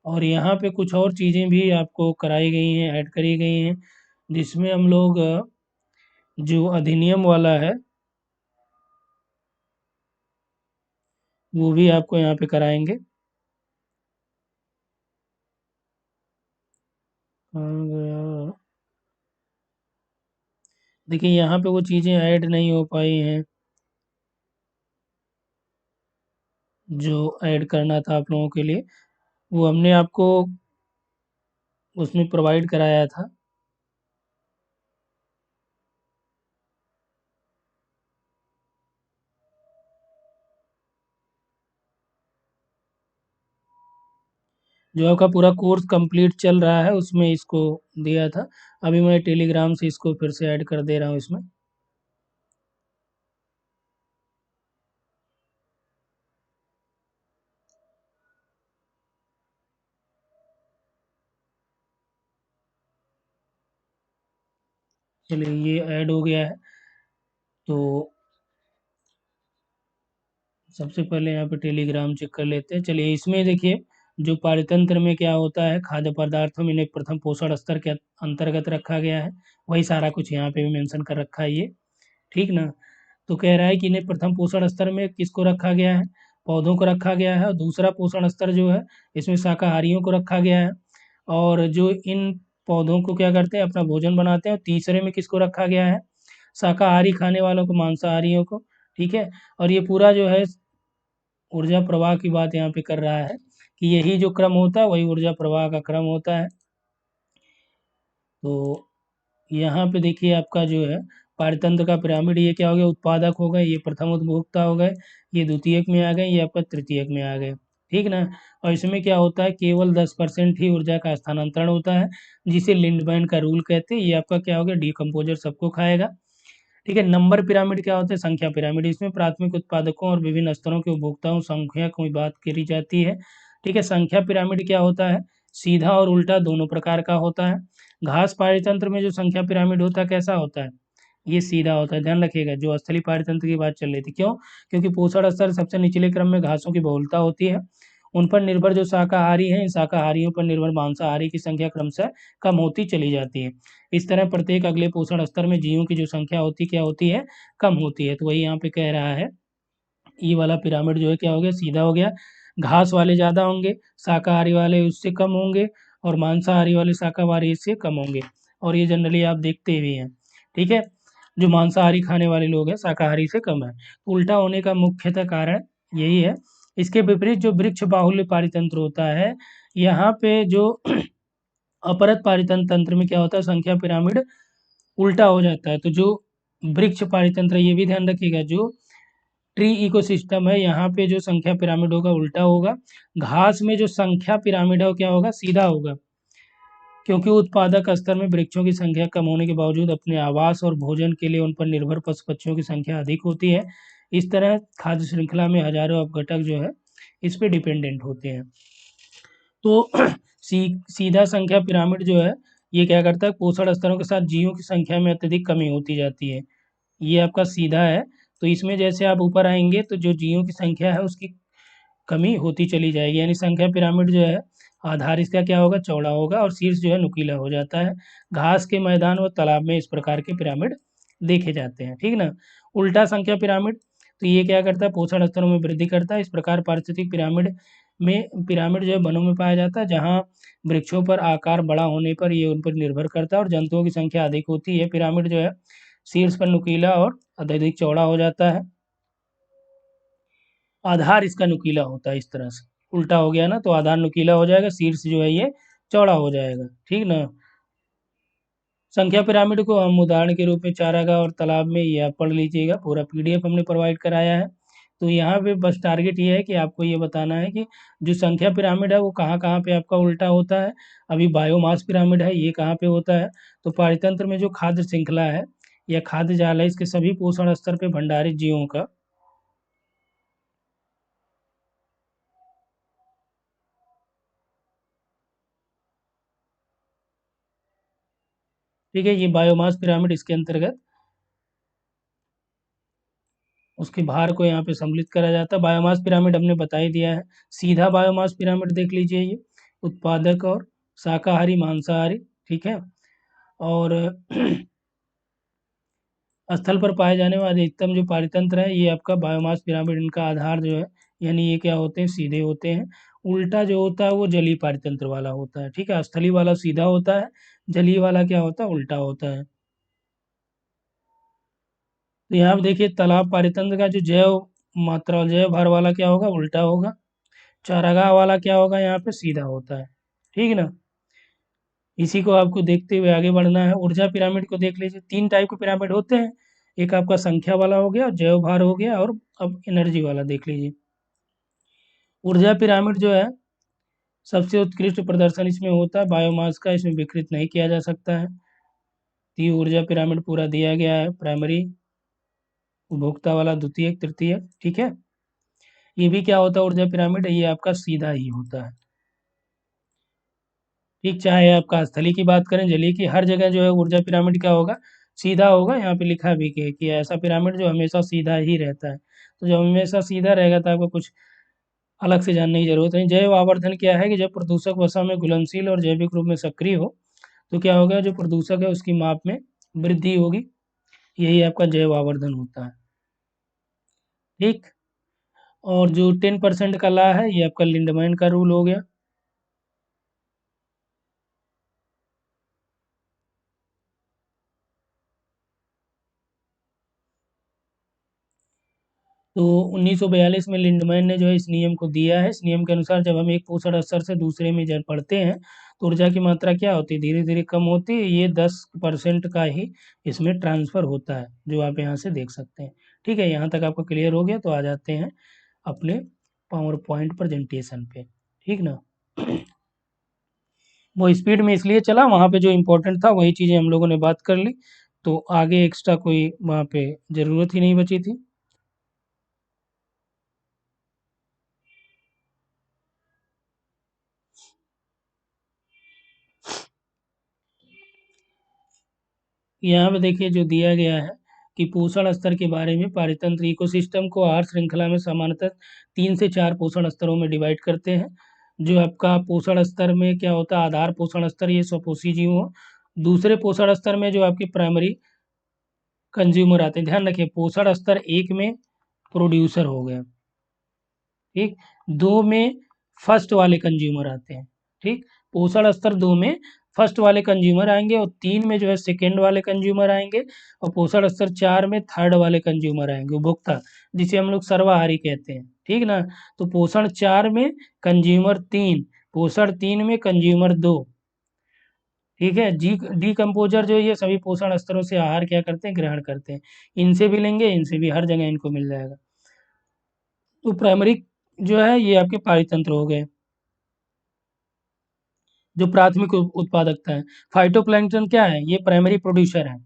और यहाँ पे कुछ और चीज़ें भी आपको कराई गई हैं, ऐड करी गई हैं, जिसमें हम लोग जो अधिनियम वाला है वो भी आपको यहाँ पे कराएंगे। कहाँ गया? देखिए यहाँ पे वो चीज़ें ऐड नहीं हो पाई हैं जो ऐड करना था आप लोगों के लिए, वो हमने आपको उसमें प्रोवाइड कराया था। जो आपका पूरा कोर्स कंप्लीट चल रहा है उसमें इसको दिया था। अभी मैं टेलीग्राम से इसको फिर से ऐड कर दे रहा हूँ इसमें। चलिए ये ऐड हो गया है। तो सबसे पहले यहाँ पे टेलीग्राम चेक कर लेते हैं। चलिए इसमें देखिए, जो पारतंत्र में क्या होता है, खाद्य पदार्थों में इन्हें प्रथम पोषण स्तर के अंतर्गत रखा गया है। वही सारा कुछ यहाँ पे भी मेंशन कर रखा है ये, ठीक ना। तो कह रहा है कि इन्हें प्रथम पोषण स्तर में किसको रखा गया है, पौधों को रखा गया है। और दूसरा पोषण स्तर जो है इसमें शाकाहारियों को रखा गया है, और जो इन पौधों को क्या करते हैं, अपना भोजन बनाते हैं। और तीसरे में किसको रखा गया है, शाकाहारी खाने वालों को, मांसाहारियों को, ठीक है। और ये पूरा जो है ऊर्जा प्रवाह की बात यहाँ पे कर रहा है कि यही जो क्रम होता है वही ऊर्जा प्रवाह का क्रम होता है। तो यहाँ पे देखिए आपका जो है पारतंत्र का पिरामिड, ये क्या हो गया, उत्पादक हो गए, ये प्रथम उपभोक्ता हो गए, ये द्वितीयक में आ गए, ये आपका तृतीयक में आ गए, ठीक ना। और इसमें क्या होता है, केवल 10% ही ऊर्जा का स्थानांतरण होता है, जिसे लिंडमैन का रूल कहते हैं। ये आपका क्या हो गया, डीकम्पोजर सबको खाएगा, ठीक है। नंबर पिरामिड क्या होता है, संख्या पिरामिड। इसमें प्राथमिक उत्पादकों और विभिन्न स्तरों के उपभोक्ताओं संख्या की बात करी जाती है, ठीक है। संख्या पिरामिड क्या होता है, सीधा और उल्टा दोनों प्रकार का होता है। घास पारितंत्र में जो संख्या पिरामिड होता है कैसा होता है, ये सीधा होता है। ध्यान रखिएगा, जो स्थलीय पारितंत्र की बात चल रही थी, क्यों, क्योंकि पोषण स्तर सबसे निचले क्रम में घासों की बहुलता होती है। उन पर निर्भर जो शाकाहारी हैं, इन शाकाहारियों पर निर्भर मांसाहारी की संख्या क्रमशः कम होती चली जाती है। इस तरह प्रत्येक अगले पोषण स्तर में जीवों की जो संख्या होती क्या होती है, कम होती है। तो वही यहाँ पे कह रहा है, ये वाला पिरामिड जो है क्या हो गया, सीधा हो गया। घास वाले ज़्यादा होंगे, शाकाहारी वाले उससे कम होंगे, और मांसाहारी वाले शाकाहारी से कम होंगे। और ये जनरली आप देखते भी हैं, ठीक है। जो मांसाहारी खाने वाले लोग हैं शाकाहारी से कम है। उल्टा होने का मुख्यतः कारण यही है। इसके विपरीत जो वृक्ष बाहुल्य पारितंत्र होता है, यहाँ पे जो अपरत पारितंत्र तंत्र में क्या होता है, संख्या पिरामिड उल्टा हो जाता है। तो जो वृक्ष पारितंत्र, ये भी ध्यान रखिएगा, जो ट्री इकोसिस्टम है यहाँ पे जो संख्या पिरामिड होगा उल्टा होगा। घास में जो संख्या पिरामिड है वो क्या होगा, सीधा होगा, क्योंकि उत्पादक स्तर में वृक्षों की संख्या कम होने के बावजूद अपने आवास और भोजन के लिए उन पर निर्भर पशु पक्षियों की संख्या अधिक होती है। इस तरह खाद्य श्रृंखला में हजारों अपघटक जो है इस पे डिपेंडेंट होते हैं। तो सीधा संख्या पिरामिड जो है ये क्या करता है, पोषण स्तरों के साथ जीवों की संख्या में अत्यधिक कमी होती जाती है। ये आपका सीधा है। तो इसमें जैसे आप ऊपर आएंगे तो जो जीवों की संख्या है उसकी कमी होती चली जाएगी। यानी संख्या पिरामिड जो है, आधार इसका क्या होगा, चौड़ा होगा, और शीर्ष जो है नुकीला हो जाता है। घास के मैदान व तालाब में इस प्रकार के पिरामिड देखे जाते हैं, ठीक ना। उल्टा संख्या पिरामिड, तो ये क्या करता है, पोषण स्तरों में वृद्धि करता है। इस प्रकार पारिस्थितिक पिरामिड जो है वनों में पाया जाता है, जहाँ वृक्षों पर आकार बड़ा होने पर ये उन पर निर्भर करता है और जंतुओं की संख्या अधिक होती है। पिरामिड जो है शीर्ष पर नुकीला और अत्यधिक चौड़ा हो जाता है। आधार इसका नुकीला होता है, इस तरह से उल्टा हो गया ना, तो आधार नुकीला हो जाएगा, शीर्ष जो है ये चौड़ा हो जाएगा, ठीक ना। संख्या पिरामिड को हम उदाहरण के रूप में चारागाह और तालाब में, ये आप पढ़ लीजिएगा, पूरा पीडीएफ हमने प्रोवाइड कराया है। तो यहाँ पे बस टारगेट ये है कि आपको ये बताना है कि जो संख्या पिरामिड है वो कहाँ कहाँ पे आपका उल्टा होता है। अभी बायोमास पिरामिड है, ये कहाँ पे होता है, तो पारितंत्र में जो खाद्य श्रृंखला है या खाद्य जाल है, इसके सभी पोषण स्तर पे भंडारित जीवों का, ठीक है, ये बायोमास पिरामिड इसके अंतर्गत उसके भार को यहाँ पे सम्मिलित करा जाता है। बायोमास पिरामिड हमने बता ही दिया है। सीधा बायोमास पिरामिड देख लीजिए, ये उत्पादक और शाकाहारी मांसाहारी, ठीक है। और स्थल पर पाए जाने वाले अधिकतम जो पारितंत्र है ये आपका बायोमास पिरामिड, इनका आधार जो है, यानी ये क्या होते हैं, सीधे होते हैं। उल्टा जो होता है वो जलीय पारितंत्र वाला होता है, ठीक है। स्थलीय वाला सीधा होता है, जलीय वाला क्या होता है, उल्टा होता है। तो यहाँ पे देखिए तालाब पारितंत्र का जो जैव मात्रा जैव भार वाला क्या होगा, उल्टा होगा। चारागाह वाला क्या होगा, यहाँ पे सीधा होता है, ठीक है ना। इसी को आपको देखते हुए आगे बढ़ना है। ऊर्जा पिरामिड को देख लीजिए, तीन टाइप के पिरामिड होते हैं। एक आपका संख्या वाला हो गया, जैव भार हो गया, और अब एनर्जी वाला देख लीजिए। ऊर्जा पिरामिड जो है सबसे उत्कृष्ट प्रदर्शन इसमें होता है बायोमास का, इसमें विकृत नहीं किया जा सकता है। तो ये ऊर्जा पिरामिड पूरा दिया गया है, प्राइमरी, उपभोक्ता वाला, द्वितीयक, तृतीयक, ठीक है। ये भी क्या होता है ऊर्जा पिरामिड, ये आपका सीधा ही होता है, ठीक। चाहे आपका स्थलीय की बात करें, जलीय की, हर जगह जो है ऊर्जा पिरामिड क्या होगा, सीधा होगा। यहाँ पे लिखा भी कि ऐसा पिरामिड जो हमेशा सीधा ही रहता है। तो जब हमेशा सीधा रहेगा तो आपको कुछ अलग से जानने की जरूरत नहीं। जैव आवर्धन क्या है कि जब प्रदूषक वसा में घुलनशील और जैविक रूप में सक्रिय हो तो क्या होगा, जो प्रदूषक है उसकी माप में वृद्धि होगी। यही आपका जैव आवर्धन होता है, ठीक। और जो 10% का ला है, ये आपका लिंडमैन का रूल हो गया। तो 1942 में लिंडमैन ने जो है इस नियम को दिया है। इस नियम के अनुसार जब हम एक पोषण स्तर से दूसरे में जब पढ़ते हैं तो ऊर्जा की मात्रा क्या होती है, धीरे धीरे कम होती है। ये 10% का ही इसमें ट्रांसफर होता है, जो आप यहाँ से देख सकते हैं, ठीक है। यहाँ तक आपको क्लियर हो गया, तो आ जाते हैं अपने पावर पॉइंट प्रेजेंटेशन पे, ठीक ना। वो स्पीड में इसलिए चला, वहाँ पे जो इम्पोर्टेंट था वही चीज़ें हम लोगों ने बात कर ली, तो आगे एक्स्ट्रा कोई वहाँ पे ज़रूरत ही नहीं बची थी। यहाँ पे देखिए जो दिया गया है कि पोषण स्तर के बारे में, पारितंत्र इकोसिस्टम को आहार श्रृंखला में सामान्यतः 3 से 4 पोषण स्तरों में डिवाइड करते हैं। जो आपका पोषण स्तर में क्या होता है, आधार पोषण स्तर, ये स्वपोषी जीव हो। दूसरे पोषण स्तर में जो आपकी प्राइमरी कंज्यूमर आते हैं, ध्यान रखिए पोषण स्तर 1 में प्रोड्यूसर हो गए, ठीक। 2 में फर्स्ट वाले कंज्यूमर आते हैं, ठीक। पोषण स्तर 2 में फर्स्ट वाले कंज्यूमर आएंगे और 3 में जो है सेकेंड वाले कंज्यूमर आएंगे और पोषण स्तर 4 में थर्ड वाले कंज्यूमर आएंगे, उपभोक्ता, जिसे हम लोग सर्वाहारी कहते हैं, ठीक ना। तो पोषण 4 में कंज्यूमर 3, पोषण 3 में कंज्यूमर 2, ठीक है। जी डीकम्पोजर जो ये सभी पोषण स्तरों से आहार क्या करते हैं, ग्रहण करते हैं। इनसे भी लेंगे, इनसे भी, हर जगह इनको मिल जाएगा। तो प्राइमरी जो है ये आपके पारितंत्र हो गए, जो प्राथमिक उत्पादकता है। फाइटोप्लैंक्टन क्या है, ये प्राइमरी प्रोड्यूसर है।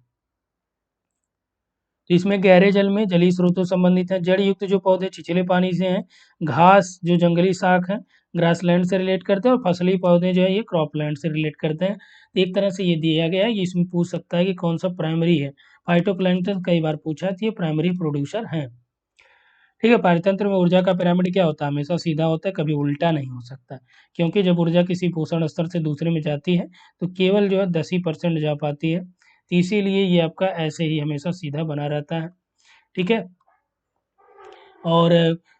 तो इसमें गहरे जल में जलीय स्रोतों संबंधित है। जड़ युक्त जो पौधे छिछले पानी से हैं, घास जो जंगली शाख है ग्रासलैंड से रिलेट करते हैं, और फसली पौधे जो है ये क्रॉपलैंड से रिलेट करते हैं। तो एक तरह से ये दिया गया है, ये इसमें पूछ सकता है कि कौन सा प्राइमरी है। फाइटोप्लैंक्टन कई बार पूछा है, तो ये प्राइमरी प्रोड्यूसर है, ठीक है। पारतंत्र में ऊर्जा का पिरामिड क्या होता है, हमेशा सीधा होता है, कभी उल्टा नहीं हो सकता। क्योंकि जब ऊर्जा किसी पोषण स्तर से दूसरे में जाती है तो केवल जो है 10% जा पाती है, तो इसीलिए ये आपका ऐसे ही हमेशा सीधा बना रहता है, ठीक है। और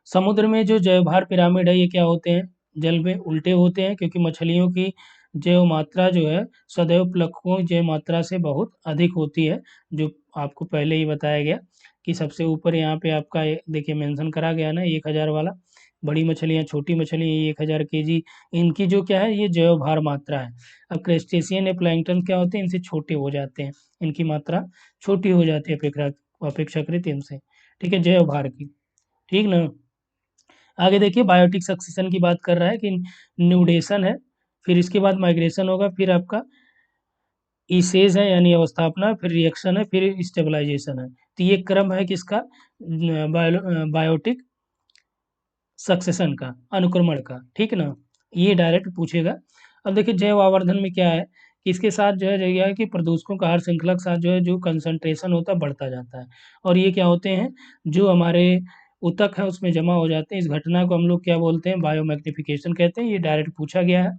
समुद्र में जो जैवभार पिरामिड है ये क्या होते हैं, जल में उल्टे होते हैं, क्योंकि मछलियों की जैव मात्रा जो है सदैव प्लवकों जैव मात्रा से बहुत अधिक होती है, जो आपको पहले ही बताया गया कि सबसे ऊपर यहाँ पे आपका देखिए मेंशन करा गया ना 1000 वाला। बड़ी मछलियाँ, छोटी मछलियाँ 1000 kg, इनकी जो क्या है ये जैव भार मात्रा है। अब क्रस्टेशियन या प्लैंकटन क्या होते हैं, इनसे छोटे हो जाते हैं, इनकी मात्रा छोटी हो जाती है अपेक्षाकृत इनसे, ठीक है, जैव भार की, ठीक ना। आगे देखिए बायोटिक सक्सेशन की बात कर रहा है कि न्यूडेशन है, फिर इसके बाद माइग्रेशन होगा, फिर आपका ईसेज है यानी अवस्थापना, फिर रिएक्शन है, फिर स्टेबलाइजेशन है। तो ये क्रम है किसका, बायोटिक सक्सेशन का, अनुक्रमण का, ठीक ना। ये डायरेक्ट पूछेगा। अब देखिए जैव आवर्धन में क्या है कि इसके साथ जो है यह है कि प्रदूषकों का हर श्रृंखला के साथ जो है जो कंसंट्रेशन होता है बढ़ता जाता है, और ये क्या होते हैं, जो हमारे ऊतक है उसमें जमा हो जाते हैं। इस घटना को हम लोग क्या बोलते हैं, बायोमैग्निफिकेशन कहते हैं। ये डायरेक्ट पूछा गया है।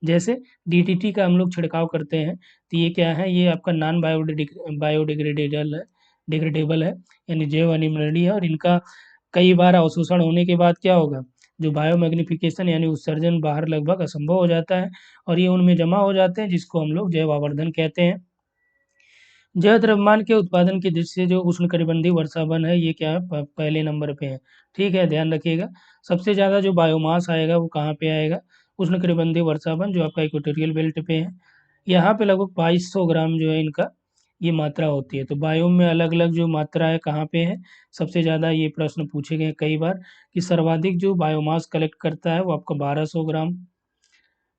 जैसे डीडीटी का हम लोग छिड़काव करते हैं, तो ये क्या है, ये आपका नॉन बायोडिग्रेडेबल है, डिग्रेडेबल है, यानी जैव अनिर्मलीय है, और इनका कई बार अवशोषण होने के बाद क्या होगा, जो बायोमैग्निफिकेशन यानी उत्सर्जन बाहर लगभग असंभव हो जाता है, और ये उनमें जमा हो जाते हैं, जिसको हम लोग जैव आवर्धन कहते हैं। जैव द्रव्यमान के उत्पादन की दृष्टि से जो उष्णकटिबंधीय वर्षावन है ये क्या है, पहले नंबर पे है, ठीक है, ध्यान रखिएगा। सबसे ज़्यादा जो बायोमास आएगा वो कहाँ पे आएगा, उष्णकटिबंधीय वर्षावन जो आपका इक्वेटोरियल बेल्ट पे है। यहाँ पे लगभग 2200 ग्राम जो है इनका ये मात्रा होती है। तो बायोम में अलग अलग जो मात्रा है कहाँ पे है, सबसे ज़्यादा ये प्रश्न पूछे गए कई बार कि सर्वाधिक जो बायोमास कलेक्ट करता है वो आपका 1200 ग्राम,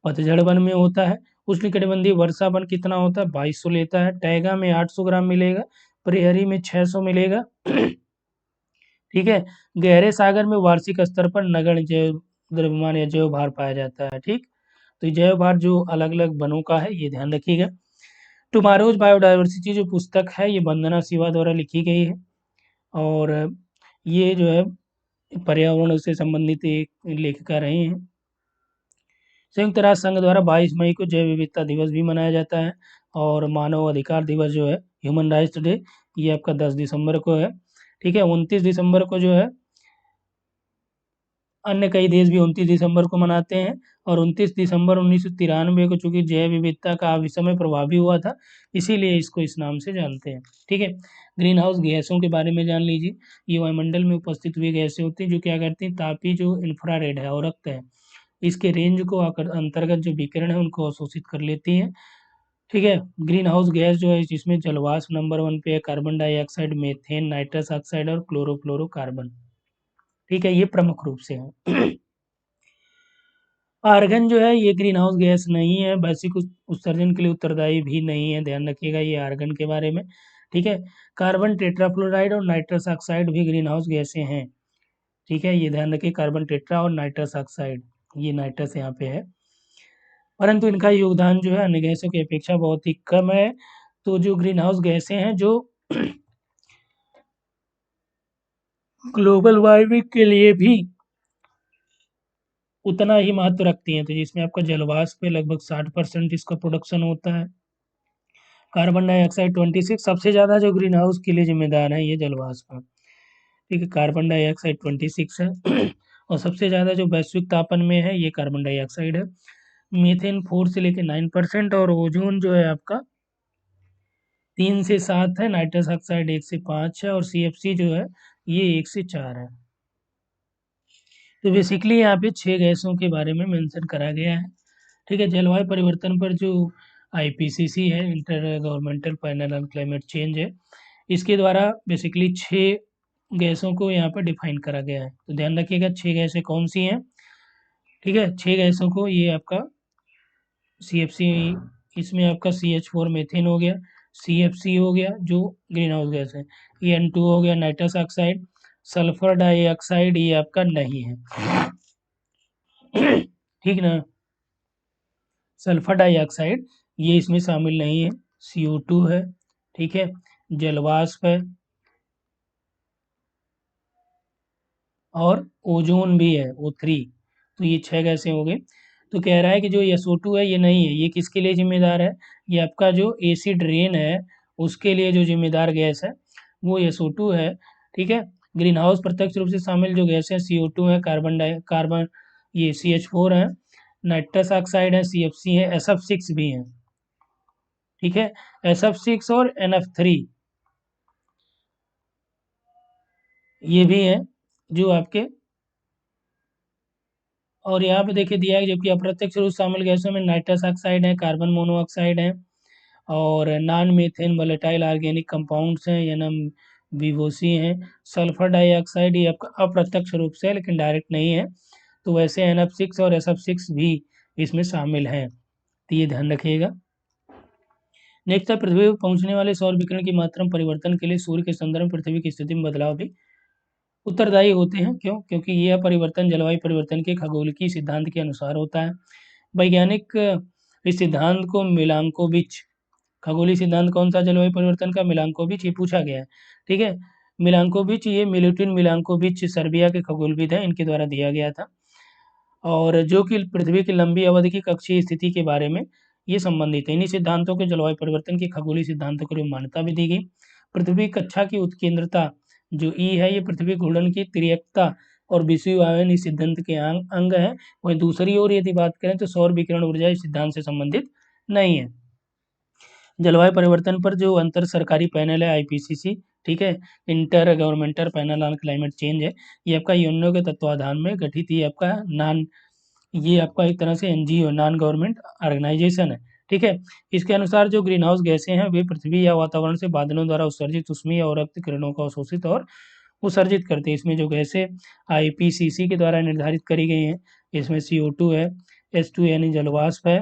पतझड़ वन में होता है। उष्णकटिबंधीय वर्षा वन कितना होता है? 2200 लेता है। टैगा में 800 ग्राम मिलेगा। प्रेहरी में 600 मिलेगा। ठीक है। गहरे सागर में वार्षिक स्तर पर नगण्य जैव द्रव्यमान या जैव भार पाया जाता है। ठीक, तो जैव भार जो अलग अलग वनों का है ये ध्यान रखिएगा। टुमारोज बायोडायवर्सिटी जो पुस्तक है ये वंदना शिवा द्वारा लिखी गई है और ये जो है पर्यावरण से संबंधित एक लेखिका रही हैं। संयुक्त राष्ट्र संघ द्वारा 22 मई को जैव विविधता दिवस भी मनाया जाता है और मानव अधिकार दिवस जो है ह्यूमन राइट्स डे ये आपका 10 दिसंबर को है। ठीक है। 29 दिसंबर को जो है अन्य कई देश भी 29 दिसंबर को मनाते हैं और 29 दिसंबर 1993 को चूंकि जैव विविधता का विषय प्रभावी हुआ था इसीलिए इसको इस नाम से जानते हैं। ठीक है। ग्रीन हाउस गैसों के बारे में जान लीजिए। ये वायुमंडल में उपस्थित हुई गैसें होती हैं जो क्या करती हैं, तापी जो इंफ्रारेड है और रक्त है इसके रेंज को अंतर्गत जो विकिरण है उनको अवशोषित कर लेती हैं। ठीक है। ग्रीन हाउस गैस जो है जिसमें जलवाष्प नंबर 1 पे है carbon dioxide, methane, nitrous oxide और क्लोरोफ्लोरोकार्बन। ठीक है, ये प्रमुख रूप से है। आर्गन जो है ये ग्रीन हाउस गैस नहीं है, वैश्विक उत्सर्जन के लिए उत्तरदायी भी नहीं है, ध्यान रखिएगा ये आर्गन के बारे में। ठीक है। कार्बन टेट्राफ्लोराइड और नाइट्रस ऑक्साइड भी ग्रीन हाउस गैसें हैं। ठीक है, ये ध्यान रखिए कार्बन टेट्रा और नाइट्रस ऑक्साइड, ये नाइट्रस यहाँ पे है, परंतु इनका योगदान जो है अन्य गैसों की अपेक्षा बहुत ही कम है। तो जो ग्रीन हाउस गैसें हैं जो ग्लोबल वार्मिंग के लिए भी उतना ही महत्व रखती हैं, तो जिसमें आपका जलवाष्प पे लगभग 60% इसका प्रोडक्शन होता है। कार्बन डाइऑक्साइड 26 सबसे ज़्यादा जो ग्रीन हाउस के लिए जिम्मेदार है ये जलवाष्प है। ठीक है, कार्बन डाइऑक्साइड 26 है और सबसे ज़्यादा जो वैश्विक तापन में है ये कार्बन डाइऑक्साइड है। मीथेन 4 से लेकर 9% और ओजोन जो है आपका 3 से 7 है, नाइट्रस ऑक्साइड 1 से 5 है और CFC जो है ये 1 से 4 है। तो बेसिकली यहाँ पे 6 गैसों के बारे में मेंशन करा गया है। ठीक है। जलवायु परिवर्तन पर जो IPCC है, inter governmental panel on climate change है, इसके द्वारा बेसिकली 6 गैसों को यहाँ पर डिफाइन करा गया है। तो ध्यान रखिएगा 6 गैसें कौन सी हैं। ठीक है, 6 गैसों को ये आपका CFC, इसमें आपका CH4 मीथेन हो गया, CFC हो गया जो ग्रीन हाउस गैस है, N2 हो गया नाइट्रस ऑक्साइड, सल्फर डाइऑक्साइड ये आपका नहीं है। ठीक ना, सल्फर डाइऑक्साइड ये इसमें शामिल नहीं है। CO2 है। ठीक है, जलवाष्प है और ओजोन भी है O3। तो ये 6 गैसें हो गई। तो कह रहा है कि जो SO2 है ये नहीं है, ये किसके लिए जिम्मेदार है, ये आपका जो एसिड रेन है उसके लिए जो जिम्मेदार गैस है वो SO2 है। ठीक है। ग्रीन हाउस प्रत्यक्ष रूप से शामिल जो गैस है CO2 है, कार्बन ये CH4 है, नाइट्रस ऑक्साइड है, CFC है, SF6 भी है। ठीक है, SF6 और NF3 ये भी है जो आपके, और यहाँ पे देखिए दिया है जबकि अप्रत्यक्ष रूप से शामिल गैसों में नाइट्रस ऑक्साइड है, कार्बन मोनोऑक्साइड है और non methane volatile organic compounds हैं VOC हैं। सल्फर डाइऑक्साइड ये आपका अप्रत्यक्ष रूप से है लेकिन डायरेक्ट नहीं है, तो वैसे NF6 और SF6 भी इसमें शामिल हैं, तो ये ध्यान रखिएगा। नेक्स्ट है पृथ्वी पर पहुंचने वाले सौर विकिरण की मात्रा में परिवर्तन के लिए सूर्य के संदर्भ में पृथ्वी की स्थिति में बदलाव भी उत्तरदायी होते हैं। क्यों? क्योंकि यह परिवर्तन जलवायु परिवर्तन के खगोलीय सिद्धांत के अनुसार होता है। वैज्ञानिक इस सिद्धांत को मिलांकोविच, खगोलीय सिद्धांत कौन सा जलवायु परिवर्तन का, मिलांकोविच, ये पूछा गया है। ठीक है, मिलांकोविच, ये मिलुटिन मिलांकोविच सर्बिया के खगोलविद हैं, इनके द्वारा दिया गया था और जो कि पृथ्वी की लंबी अवधि की कक्षीय स्थिति के बारे में ये संबंधित है। इन्हीं सिद्धांतों के जलवायु परिवर्तन के खगोलीय सिद्धांतों को मान्यता भी दी गई। पृथ्वी कक्षा की उत्केंद्रता जो E है ये पृथ्वी घूर्णन की तिर्यकता और विषुवायन इस सिद्धांत के अंग है। वहीं दूसरी ओर यदि बात करें तो सौर विकिरण ऊर्जा इस सिद्धांत से संबंधित नहीं है। जलवायु परिवर्तन पर जो अंतर सरकारी पैनल है IPCC, ठीक है, inter governmental panel on climate change है, ये आपका यूएनओ के तत्वाधान में गठित ये आपका ये आपका एक तरह से NGO नॉन गवर्नमेंट ऑर्गेनाइजेशन है। ठीक है, इसके अनुसार जो ग्रीन हाउस गैसें हैं वे पृथ्वी या वातावरण से बादलों द्वारा उत्सर्जित ऊष्मीय और रक्त किरणों को अवशोषित और उत्सर्जित करते हैं। इसमें जो गैसें IPCC के द्वारा निर्धारित करी गई हैं इसमें CO2 है, H2 यानी जलवाष्प है,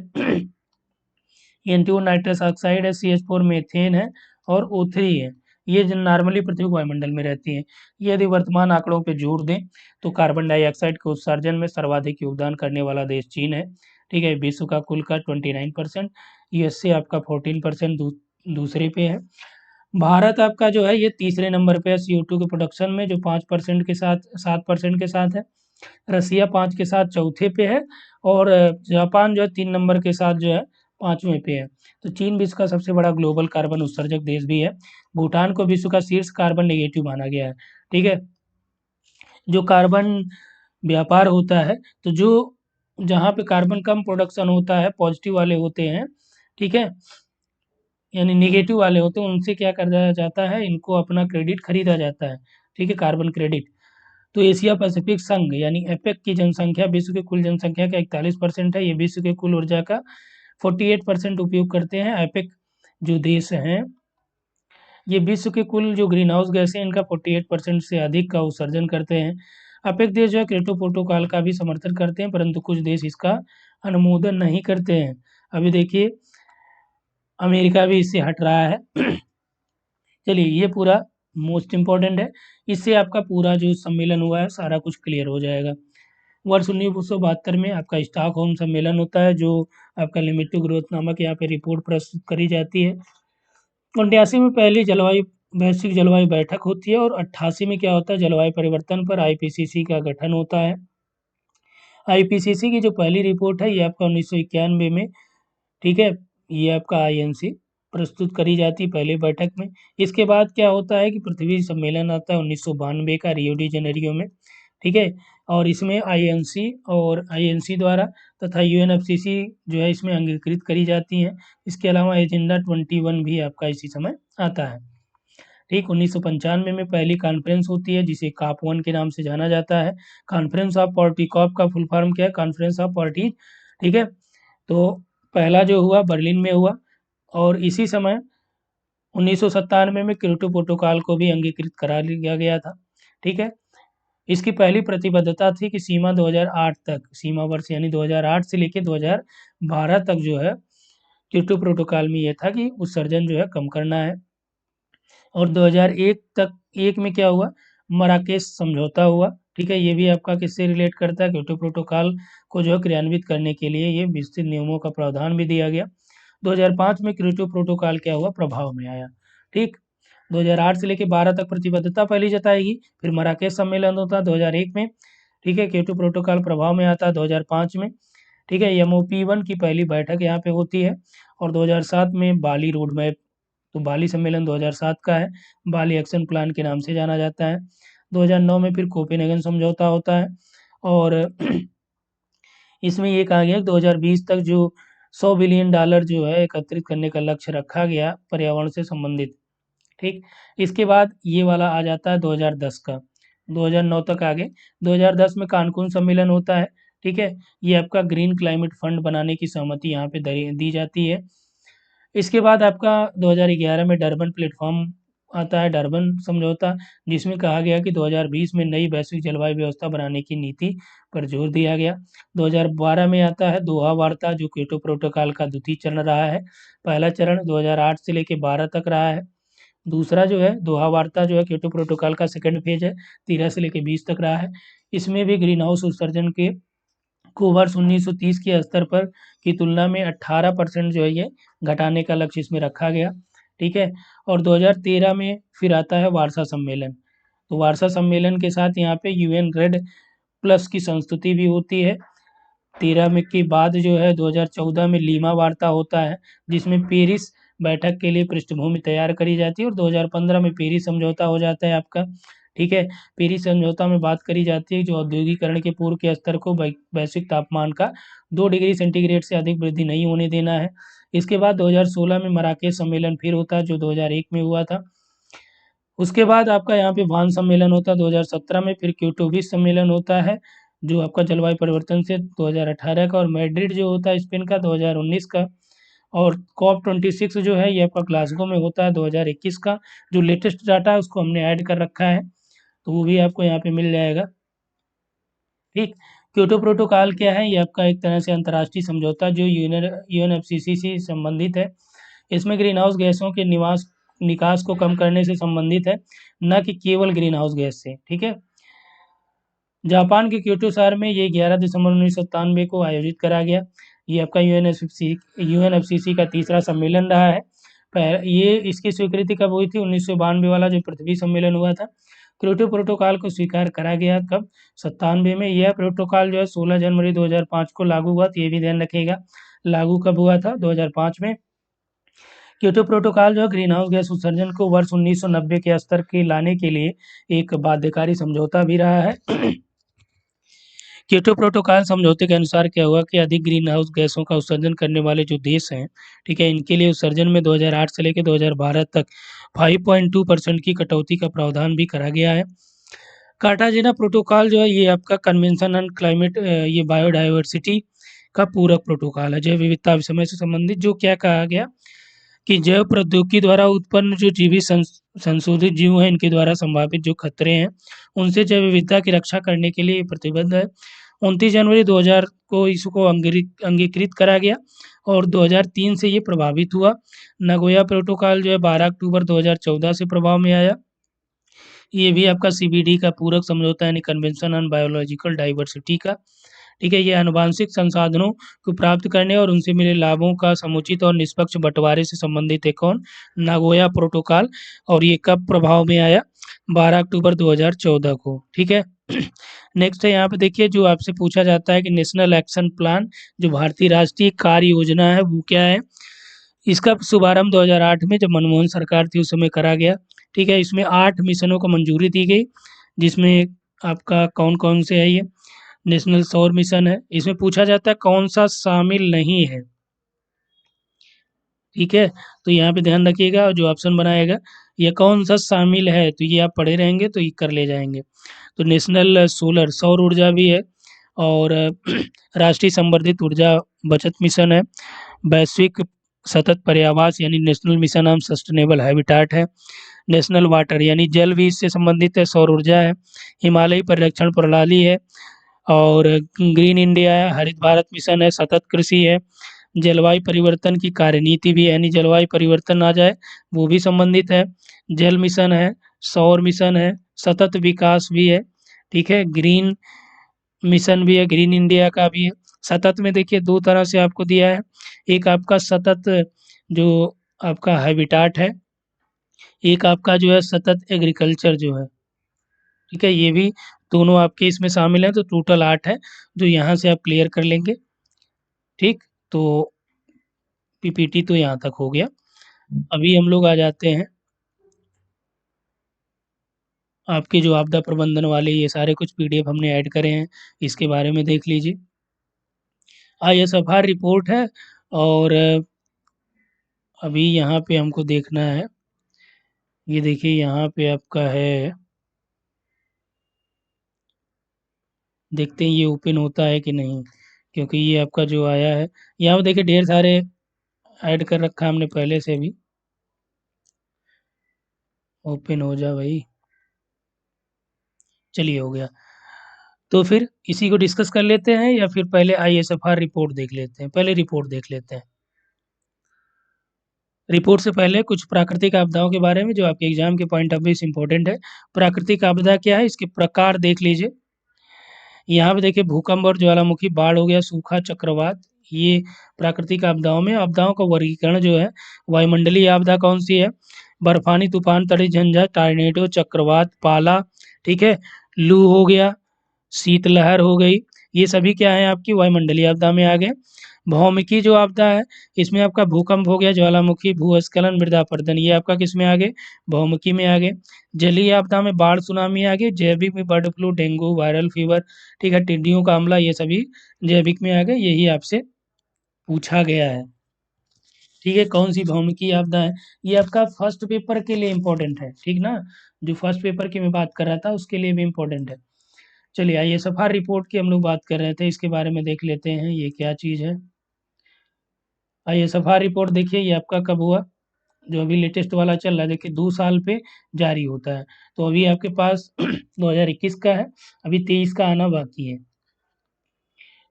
N2 नाइट्रस ऑक्साइड है, CH4 मीथेन है और O3 है। ये जो नॉर्मली पृथ्वी वायुमंडल में रहती हैं। यदि वर्तमान आंकड़ों पर जोर दें तो कार्बन डाइऑक्साइड के उत्सर्जन में सर्वाधिक योगदान करने वाला देश चीन है। ठीक है, विश्व का कुल का 29%, USA आपका 14% दूसरे पे है। भारत आपका जो है ये तीसरे नंबर पे है CO2 के प्रोडक्शन में, जो 5% के साथ 7% के साथ है। रसिया 5 के साथ चौथे पे है और जापान जो है 3 नंबर के साथ जो है 5वें पे है। तो चीन विश्व का सबसे बड़ा ग्लोबल कार्बन उत्सर्जक देश भी है। भूटान को विश्व का शीर्ष कार्बन नेगेटिव माना गया है। ठीक है, जो कार्बन व्यापार होता है, तो जो जहाँ पे कार्बन कम प्रोडक्शन होता है, पॉजिटिव वाले होते हैं, ठीक है, यानी नेगेटिव वाले होते हैं, उनसे क्या करा जाता है, इनको अपना क्रेडिट खरीदा जाता है। ठीक है, कार्बन क्रेडिट। तो एशिया पैसिफिक संघ यानी एपेक की जनसंख्या विश्व की कुल जनसंख्या का 41% है। ये विश्व के कुल ऊर्जा का 48% उपयोग करते हैं। एपेक जो देश हैं, ये विश्व के कुल जो ग्रीन हाउस गैस है इनका 48% से अधिक का उत्सर्जन करते हैं। अपेक देश जो है क्योटो प्रोटोकॉल का भी समर्थन करते हैं, परंतु कुछ देश इसका अनुमोदन नहीं करते हैं। अभी देखिए अमेरिका भी इससे हट रहा है। चलिए, ये पूरा मोस्ट इम्पोर्टेंट है। इससे आपका पूरा जो सम्मेलन हुआ है सारा कुछ क्लियर हो जाएगा। वर्ष 1972 में आपका स्टॉकहोम सम्मेलन होता है, जो आपका लिमिट टू ग्रोथ नामक यहाँ पे रिपोर्ट प्रस्तुत करी जाती है। 89 में पहली वैश्विक जलवायु बैठक होती है और 88 में क्या होता है, जलवायु परिवर्तन पर IPCC का गठन होता है। IPCC की जो पहली रिपोर्ट है ये आपका 1991 में, ठीक है, ये आपका INC प्रस्तुत करी जाती है पहली बैठक में। इसके बाद क्या होता है कि पृथ्वी सम्मेलन आता है 1992 का रियो डी जेनेरियो में। ठीक है, और इसमें INC द्वारा तथा UNFCCC जो है इसमें अंगीकृत करी जाती हैं। इसके अलावा एजेंडा 21 भी आपका इसी समय आता है। ठीक, 1995 में पहली कॉन्फ्रेंस होती है जिसे COP1 के नाम से जाना जाता है। कॉन्फ्रेंस ऑफ पार्टी, COP का फुल फॉर्म क्या है, कॉन्फ्रेंस ऑफ पार्टीज। ठीक है, तो पहला जो हुआ बर्लिन में हुआ और इसी समय 1997 में क्योटो प्रोटोकॉल को भी अंगीकृत करा लिया गया था। ठीक है, इसकी पहली प्रतिबद्धता थी कि सीमा 2008 तक, सीमा वर्ष यानी 2008 से लेकर 2012 तक जो है क्योटो प्रोटोकॉल में ये था कि उत्सर्जन जो है कम करना है। और 2001 में क्या हुआ, मराकेश समझौता हुआ। ठीक है, ये भी आपका किससे रिलेट करता है, क्योटो प्रोटोकॉल को जो है क्रियान्वित करने के लिए ये विस्तृत नियमों का प्रावधान भी दिया गया। 2005 में क्योटो प्रोटोकॉल क्या हुआ, प्रभाव में आया। ठीक, 2008 से लेकर 12 तक प्रतिबद्धता पहली जताएगी, फिर मराकेश सम्मेलन होता है 2001 में। ठीक है, क्योटो प्रोटोकॉल प्रभाव में आता है 2005 में। ठीक है, MOP1 की पहली बैठक यहाँ पे होती है और 2007 में बाली रोड मैप, तो बाली सम्मेलन 2007 का है, बाली एक्शन प्लान के नाम से जाना जाता है। 2009 में फिर कोपेनहेगन समझौता होता है और इसमें ये कहा गया कि 2020 तक जो $100 बिलियन जो है एकत्रित करने का लक्ष्य रखा गया पर्यावरण से संबंधित। ठीक, इसके बाद ये वाला आ जाता है 2010 का, 2009 तक आगे। 2010 में कानकून सम्मेलन होता है। ठीक है, ये आपका ग्रीन क्लाइमेट फंड बनाने की सहमति यहाँ पे दी जाती है। इसके बाद आपका 2011 में डरबन प्लेटफॉर्म आता है, डरबन समझौता, जिसमें कहा गया कि 2020 में नई वैश्विक जलवायु व्यवस्था बनाने की नीति पर जोर दिया गया। 2012 में आता है दोहा वार्ता, जो क्योटो प्रोटोकॉल का द्वितीय चरण रहा है। पहला चरण 2008 से लेकर 12 तक रहा है। दूसरा जो है दोहा वार्ता जो है क्योटो प्रोटोकॉल का सेकंड फेज है, 13 से लेकर 20 तक रहा है। इसमें भी ग्रीन हाउस उत्सर्जन को वर्ष 1930 के स्तर पर की तुलना में 18% जो है ये घटाने का लक्ष्य इसमें रखा गया। ठीक है, और 2013 में फिर आता है वार्सा सम्मेलन। तो वार्सा सम्मेलन के साथ यहाँ पे UN रेड प्लस की संस्तुति भी होती है। 13 में के बाद जो है 2014 में लीमा वार्ता होता है, जिसमें पेरिस बैठक के लिए पृष्ठभूमि तैयार करी जाती है और 2015 में पेरिस समझौता हो जाता है आपका। ठीक है, पेरिस समझौता में बात करी जाती है जो औद्योगिकरण के पूर्व के स्तर को वैश्विक तापमान का 2 डिग्री सेंटीग्रेड से अधिक वृद्धि नहीं होने देना है। इसके बाद 2016 में मराकेश सम्मेलन फिर होता है जो 2001 में हुआ था। उसके बाद आपका यहाँ पे वान सम्मेलन होता है 2017 में, फिर क्योटो 20 सम्मेलन होता है जो आपका जलवायु परिवर्तन से 2018 का, और मैड्रिड जो होता है स्पेन का 2019 का, और COP26 जो है ये आपका ग्लासगो में होता है 2021 का। जो लेटेस्ट डाटा है उसको हमने ऐड कर रखा है, तो वो भी आपको यहाँ पे मिल जाएगा। ठीक, क्योटो प्रोटोकॉल क्या है? ये आपका एक तरह से अंतर्राष्ट्रीय समझौता जो यूएनएफसीसी से संबंधित है। इसमें ग्रीन हाउस गैसों के निकास को कम करने से संबंधित है, न कि केवल ग्रीन हाउस गैस से। ठीक है। जापान के क्योटो शहर में ये 11 दिसंबर 1997 को आयोजित करा गया। ये आपका यूएनएफसीसी का तीसरा सम्मेलन रहा है। ये इसकी स्वीकृति कब हुई थी? 1992 वाला जो पृथ्वी सम्मेलन हुआ था। क्योटो प्रोटोकॉल को स्वीकार करा गया कब? 97 में। यह प्रोटोकॉल जो है 16 जनवरी 2005 को लागू हुआ, तो ये भी ध्यान रखिएगा। लागू कब हुआ था? 2005 में। क्योटो प्रोटोकॉल जो है ग्रीन हाउस गैस उत्सर्जन को वर्ष 1990 के स्तर के लाने के लिए एक बाध्यकारी समझौता भी रहा है। क्योटो प्रोटोकॉल समझौते के अनुसार क्या हुआ कि अधिक ग्रीन हाउस गैसों का उत्सर्जन करने वाले जो देश हैं, ठीक है, इनके लिए उत्सर्जन में 2008 से लेकर 2012 तक 5.2% की कटौती का प्रावधान भी करा गया है। कार्टाजेना प्रोटोकॉल जो है ये आपका कन्वेंशन ऑन क्लाइमेट, ये बायोडाइवर्सिटी का पूरक प्रोटोकॉल है, जैव विविधता समय से संबंधित। जो क्या कहा गया कि जैव प्रौद्योगिकी द्वारा उत्पन्न जो जीवित संशोधित जीव हैं, इनके द्वारा संभावित जो खतरे हैं, उनसे जैव विविधता की रक्षा करने के लिए प्रतिबद्ध है। 29 जनवरी 2000 को इसको अंगीकृत करा गया और 2003 से ये प्रभावित हुआ। नगोया प्रोटोकॉल जो है 12 अक्टूबर 2014 से प्रभाव में आया। ये भी आपका सीबीडी का पूरक समझौता यानी कन्वेंशन ऑन बायोलॉजिकल डाइवर्सिटी का। ठीक है, ये आनुवांशिक संसाधनों को प्राप्त करने और उनसे मिले लाभों का समुचित और निष्पक्ष बंटवारे से संबंधित है। कौन? Nagoya protocol. और ये कब प्रभाव में आया? 12 अक्टूबर 2014 को। ठीक है। नेक्स्ट है यहाँ पे देखिए, जो आपसे पूछा जाता है कि नेशनल एक्शन प्लान, जो भारतीय राष्ट्रीय कार्य योजना है, वो क्या है? इसका शुभारंभ 2008 में जब मनमोहन सरकार थी उस समय करा गया। ठीक है, इसमें 8 मिशनों को मंजूरी दी गई, जिसमें आपका कौन कौन से है? ये नेशनल सौर मिशन है। इसमें पूछा जाता है कौन सा शामिल नहीं है। ठीक है, तो यहाँ पे ध्यान रखिएगा, जो ऑप्शन बनाएगा ये कौन सा शामिल है, तो ये आप पढ़े रहेंगे तो ये कर ले जाएंगे। तो नेशनल सोलर, सौर ऊर्जा भी है, और राष्ट्रीय संवर्धित ऊर्जा बचत मिशन है। वैश्विक सतत पर्यावास यानी national mission on sustainable habitat है। नेशनल वाटर यानी जल भी इससे संबंधित है, सौर ऊर्जा है। हिमालयी परिरक्षण प्रणाली है, और ग्रीन इंडिया है, हरित भारत मिशन है, सतत कृषि है। जलवायु परिवर्तन की कार्यनीति भी है, यानी जलवायु परिवर्तन आ जाए वो भी संबंधित है। जल मिशन है, सौर मिशन है, सतत विकास भी है। ठीक है, ग्रीन मिशन भी है, ग्रीन इंडिया का भी है। सतत में देखिए 2 तरह से आपको दिया है। एक आपका सतत जो आपका हैबिटाट है, एक आपका जो है सतत एग्रीकल्चर जो है। ठीक है, ये भी दोनों आपके इसमें शामिल हैं, तो टोटल 8 है, जो यहाँ से आप क्लियर कर लेंगे। ठीक, तो पीपीटी तो यहाँ तक हो गया। अभी हम लोग आ जाते हैं आपके जो आपदा प्रबंधन वाले, ये सारे कुछ पीडीएफ हमने ऐड करे हैं, इसके बारे में देख लीजिए। आईएसएफआर रिपोर्ट है, और अभी यहाँ पे हमको देखना है, ये देखिए यहाँ पे आपका है, देखते हैं ये ओपन होता है कि नहीं, क्योंकि ये आपका जो आया है, यहाँ पे देखिए ढेर सारे ऐड कर रखा है हमने पहले से भी। ओपन हो जा भाई, चलिए हो गया। तो फिर इसी को डिस्कस कर लेते हैं, या फिर पहले आईएसएफआर रिपोर्ट देख लेते हैं? पहले रिपोर्ट देख लेते हैं। रिपोर्ट से पहले कुछ प्राकृतिक आपदाओं के बारे में, जो आपके एग्जाम के पॉइंट ऑफ व्यू से इम्पोर्टेंट है। प्राकृतिक आपदा क्या है, इसके प्रकार देख लीजिए। यहाँ पे देखिए भूकंप और ज्वालामुखी, बाढ़ हो गया, सूखा, चक्रवात, ये प्राकृतिक आपदाओं में। आपदाओं का वर्गीकरण जो है, वायुमंडलीय आपदा कौन सी है? बर्फानी तूफान, तड़ी झंझा, टॉर्नेडो, चक्रवात, पाला। ठीक है, लू हो गया, शीतलहर हो गई, ये सभी क्या है? आपकी वायुमंडलीय आपदा में आ गए। भौमिकी जो आपदा है, इसमें आपका भूकंप हो गया, ज्वालामुखी, भूस्खलन, मृदा अपरदन, ये आपका किस में आ गए? भौमिकी में आ गए। जलीय आपदा में बाढ़, सुनामी आ गए। जैविक में bird flu, dengue, viral fever, ठीक है, टिड्डियों का हमला, ये सभी जैविक में आ गए। यही आपसे पूछा गया है। ठीक है, कौन सी भौमिकी आपदा है? ये आपका फर्स्ट पेपर के लिए इम्पोर्टेंट है। ठीक ना, जो फर्स्ट पेपर की मैं बात कर रहा था उसके लिए भी इम्पोर्टेंट है। चलिए, आइए सफार रिपोर्ट की हम लोग बात कर रहे थे, इसके बारे में देख लेते हैं ये क्या चीज़ है। आइए सफार रिपोर्ट देखिए, ये आपका कब हुआ? जो अभी लेटेस्ट वाला चल रहा है, देखिए 2 साल पे जारी होता है। तो अभी आपके पास 2021 का है, अभी 23 का आना बाकी है।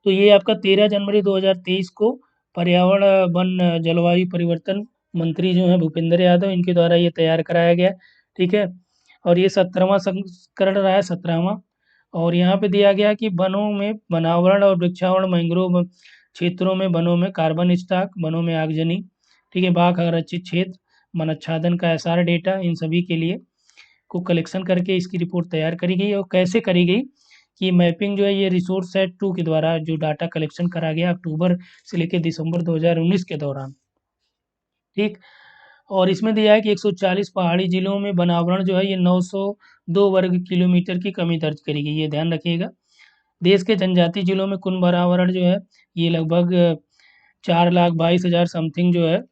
तो ये आपका 13 जनवरी 2023 को पर्यावरण वन जलवायु परिवर्तन मंत्री जो हैं भूपेंद्र यादव, इनके द्वारा ये तैयार कराया गया। ठीक है, और ये 17वां संस्करण रहा है, 17वां। और यहाँ पे दिया गया कि वनों में वनावरण और वृक्षावरण, मैंग्रोव क्षेत्रों में वनों में कार्बन स्टॉक, वनों में आगजनी, ठीक है, बाघ आरक्षित क्षेत्र, वनाच्छादन का एसआर डेटा, इन सभी के लिए को कलेक्शन करके इसकी रिपोर्ट तैयार करी गई। और कैसे करी गई कि मैपिंग जो है ये रिसोर्स सेट 2 के द्वारा जो डाटा कलेक्शन करा गया अक्टूबर से लेकर दिसंबर 2019 के दौरान। ठीक, और इसमें दिया है कि 140 पहाड़ी जिलों में वनावरण जो है ये 902 वर्ग किलोमीटर की कमी दर्ज करी गई, ये ध्यान रखिएगा। देश के जनजातीय जिलों में कुल वनावरण जो है ये लगभग 4,22,000 समथिंग जो है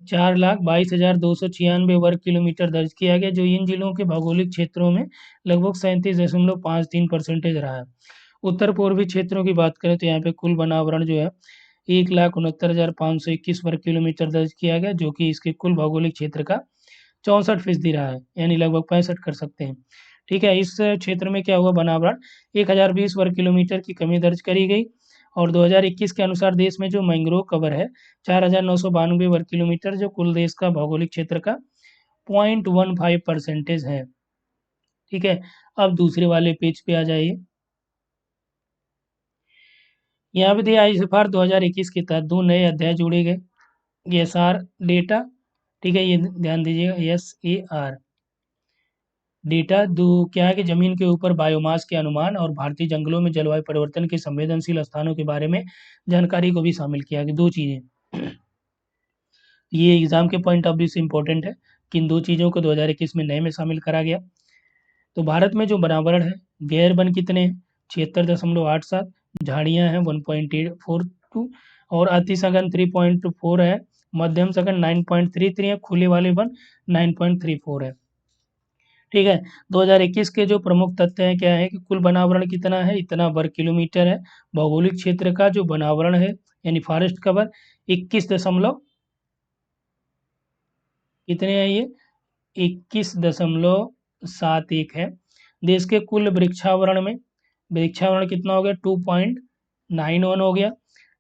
4,22,296 वर्ग किलोमीटर दर्ज किया गया, जो इन जिलों के भौगोलिक क्षेत्रों में लगभग 37.53% रहा है। उत्तर पूर्वी क्षेत्रों की बात करें तो यहाँ पे कुल वनावरण जो है 1,69,521 वर्ग किलोमीटर दर्ज किया गया, जो कि इसके कुल भौगोलिक क्षेत्र का 64% रहा है, यानी लगभग 65 कर सकते हैं। ठीक है, इस क्षेत्र में क्या हुआ, वनावरण 1,020 वर्ग किलोमीटर की कमी दर्ज करी गई। और 2021 के अनुसार देश में जो मैंग्रोव कवर है 4,992 वर्ग किलोमीटर, जो कुल देश का भौगोलिक क्षेत्र का 0.15% है। ठीक है, अब दूसरे वाले पेज पे आ जाइए। यहाँ पे दिया ICFR 2021 के तहत 2 नए अध्याय जोड़े गए, SR डेटा। ठीक है, ये ध्यान दीजिएगा, SAR डेटा दो क्या है कि जमीन के ऊपर बायोमास के अनुमान और भारतीय जंगलों में जलवायु परिवर्तन के संवेदनशील स्थानों के बारे में जानकारी को भी शामिल किया गया। दो चीज़ें, ये एग्जाम के पॉइंट ऑफ व्यू से इम्पोर्टेंट है कि इन दो चीज़ों को 2021 में नए में शामिल करा गया। तो भारत में जो वनावरण है, गैर वन कितने हैं, 76.87, झाड़ियाँ हैं 1.842, और अति सघन 3.4 है, मध्यम सघन 9.33 है, खुले वाले वन 9.34 है। ठीक है, 2021 के जो प्रमुख तथ्य हैं क्या है कि कुल वनावरण कितना है, इतना वर्ग किलोमीटर है। भौगोलिक क्षेत्र का जो वनावरण है यानी फॉरेस्ट कवर 21 है, ये 21.71 है। देश के कुल वृक्षावरण में वृक्षावरण कितना हो गया, 2.91 हो गया।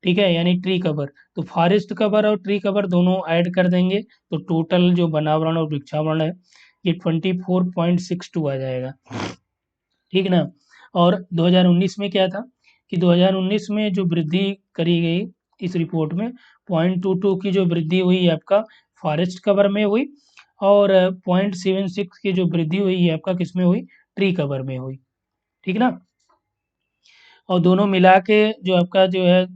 ठीक है, यानी ट्री कवर, तो फॉरेस्ट कवर और ट्री कवर दोनों ऐड कर देंगे तो टोटल जो वनावरण और वृक्षावरण है ये 24.62 आ जाएगा। ठीक ना। और 2019 में क्या था कि 2019 में जो वृद्धि करी गई इस रिपोर्ट में 0.22 की जो वृद्धि हुई आपका फॉरेस्ट कवर में हुई, और 0.76 की जो वृद्धि हुई है आपका किसमें हुई, ट्री कवर में हुई। ठीक ना, और दोनों मिला के जो आपका जो है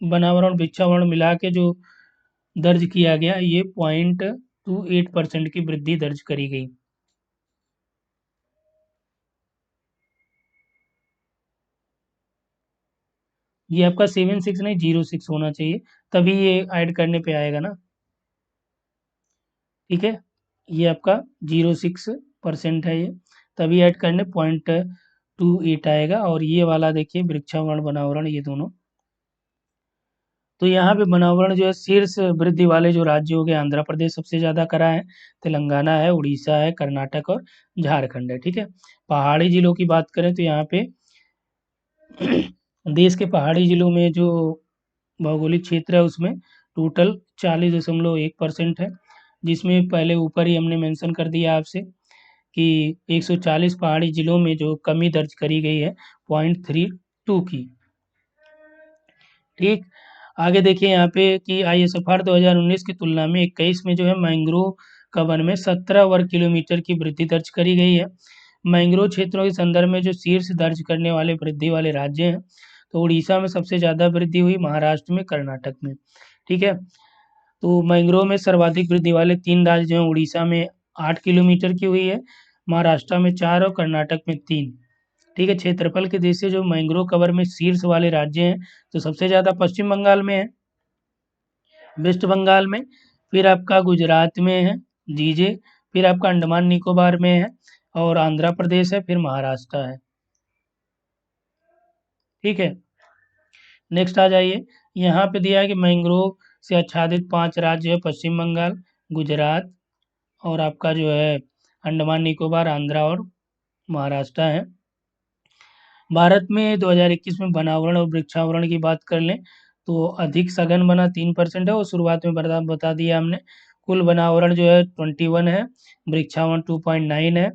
वनावरण वृक्षावरण मिला के जो दर्ज किया गया, ये 0.28% की वृद्धि दर्ज करी गई। ये आपका 76 नहीं 06 होना चाहिए, तभी ये ऐड करने पे आएगा ना। ठीक है, ये आपका 06% है, ये तभी ऐड करने 0.28 आएगा। और ये वाला देखिए वृक्षावरण वनावरण ये दोनों, तो यहाँ पे वनावरण जो है शीर्ष वृद्धि वाले जो राज्य हो गए, आंध्र प्रदेश सबसे ज़्यादा करा है, तेलंगाना है, उड़ीसा है, कर्नाटक और झारखंड है। ठीक है, पहाड़ी जिलों की बात करें तो यहाँ पे देश के पहाड़ी जिलों में जो भौगोलिक क्षेत्र है उसमें टोटल 40.1% है, जिसमें पहले ऊपर ही हमने मेंशन कर दिया आपसे कि 140 पहाड़ी जिलों में जो कमी दर्ज करी गई है 0.32 की। ठीक, आगे देखिए यहाँ पे कि ISFR 2019 की तुलना में 21 में जो है मैंग्रोव कवर में 17 वर्ग किलोमीटर की वृद्धि दर्ज करी गई है। मैंग्रोव क्षेत्रों के संदर्भ में जो शीर्ष दर्ज करने वाले वृद्धि वाले राज्य हैं, तो उड़ीसा में सबसे ज़्यादा वृद्धि हुई, महाराष्ट्र में, कर्नाटक में। ठीक है, तो मैंग्रोव में सर्वाधिक वृद्धि वाले 3 राज्य जो हैं, उड़ीसा में 8 किलोमीटर की हुई है, महाराष्ट्र में 4 और कर्नाटक में 3। ठीक है, क्षेत्रफल के दृष्टि से जो मैंग्रोव कवर में शीर्ष वाले राज्य हैं, तो सबसे ज़्यादा पश्चिम बंगाल में है, वेस्ट बंगाल में, फिर आपका गुजरात में है, जीजे, फिर आपका अंडमान निकोबार में है, और आंध्र प्रदेश है, फिर महाराष्ट्र है। ठीक है, नेक्स्ट आ जाइए। यहाँ पे दिया है कि मैंग्रोव से आच्छादित 5 राज्य है, पश्चिम बंगाल, गुजरात, और आपका जो है अंडमान निकोबार, आंध्रा और महाराष्ट्र है। भारत में 2021 में वनावरण और वृक्षावरण की बात कर लें तो अधिक सघन वना 3% है, और शुरुआत में बता दिया हमने। कुल वनावरण जो है 21 है, वृक्षावरण 2.9 है।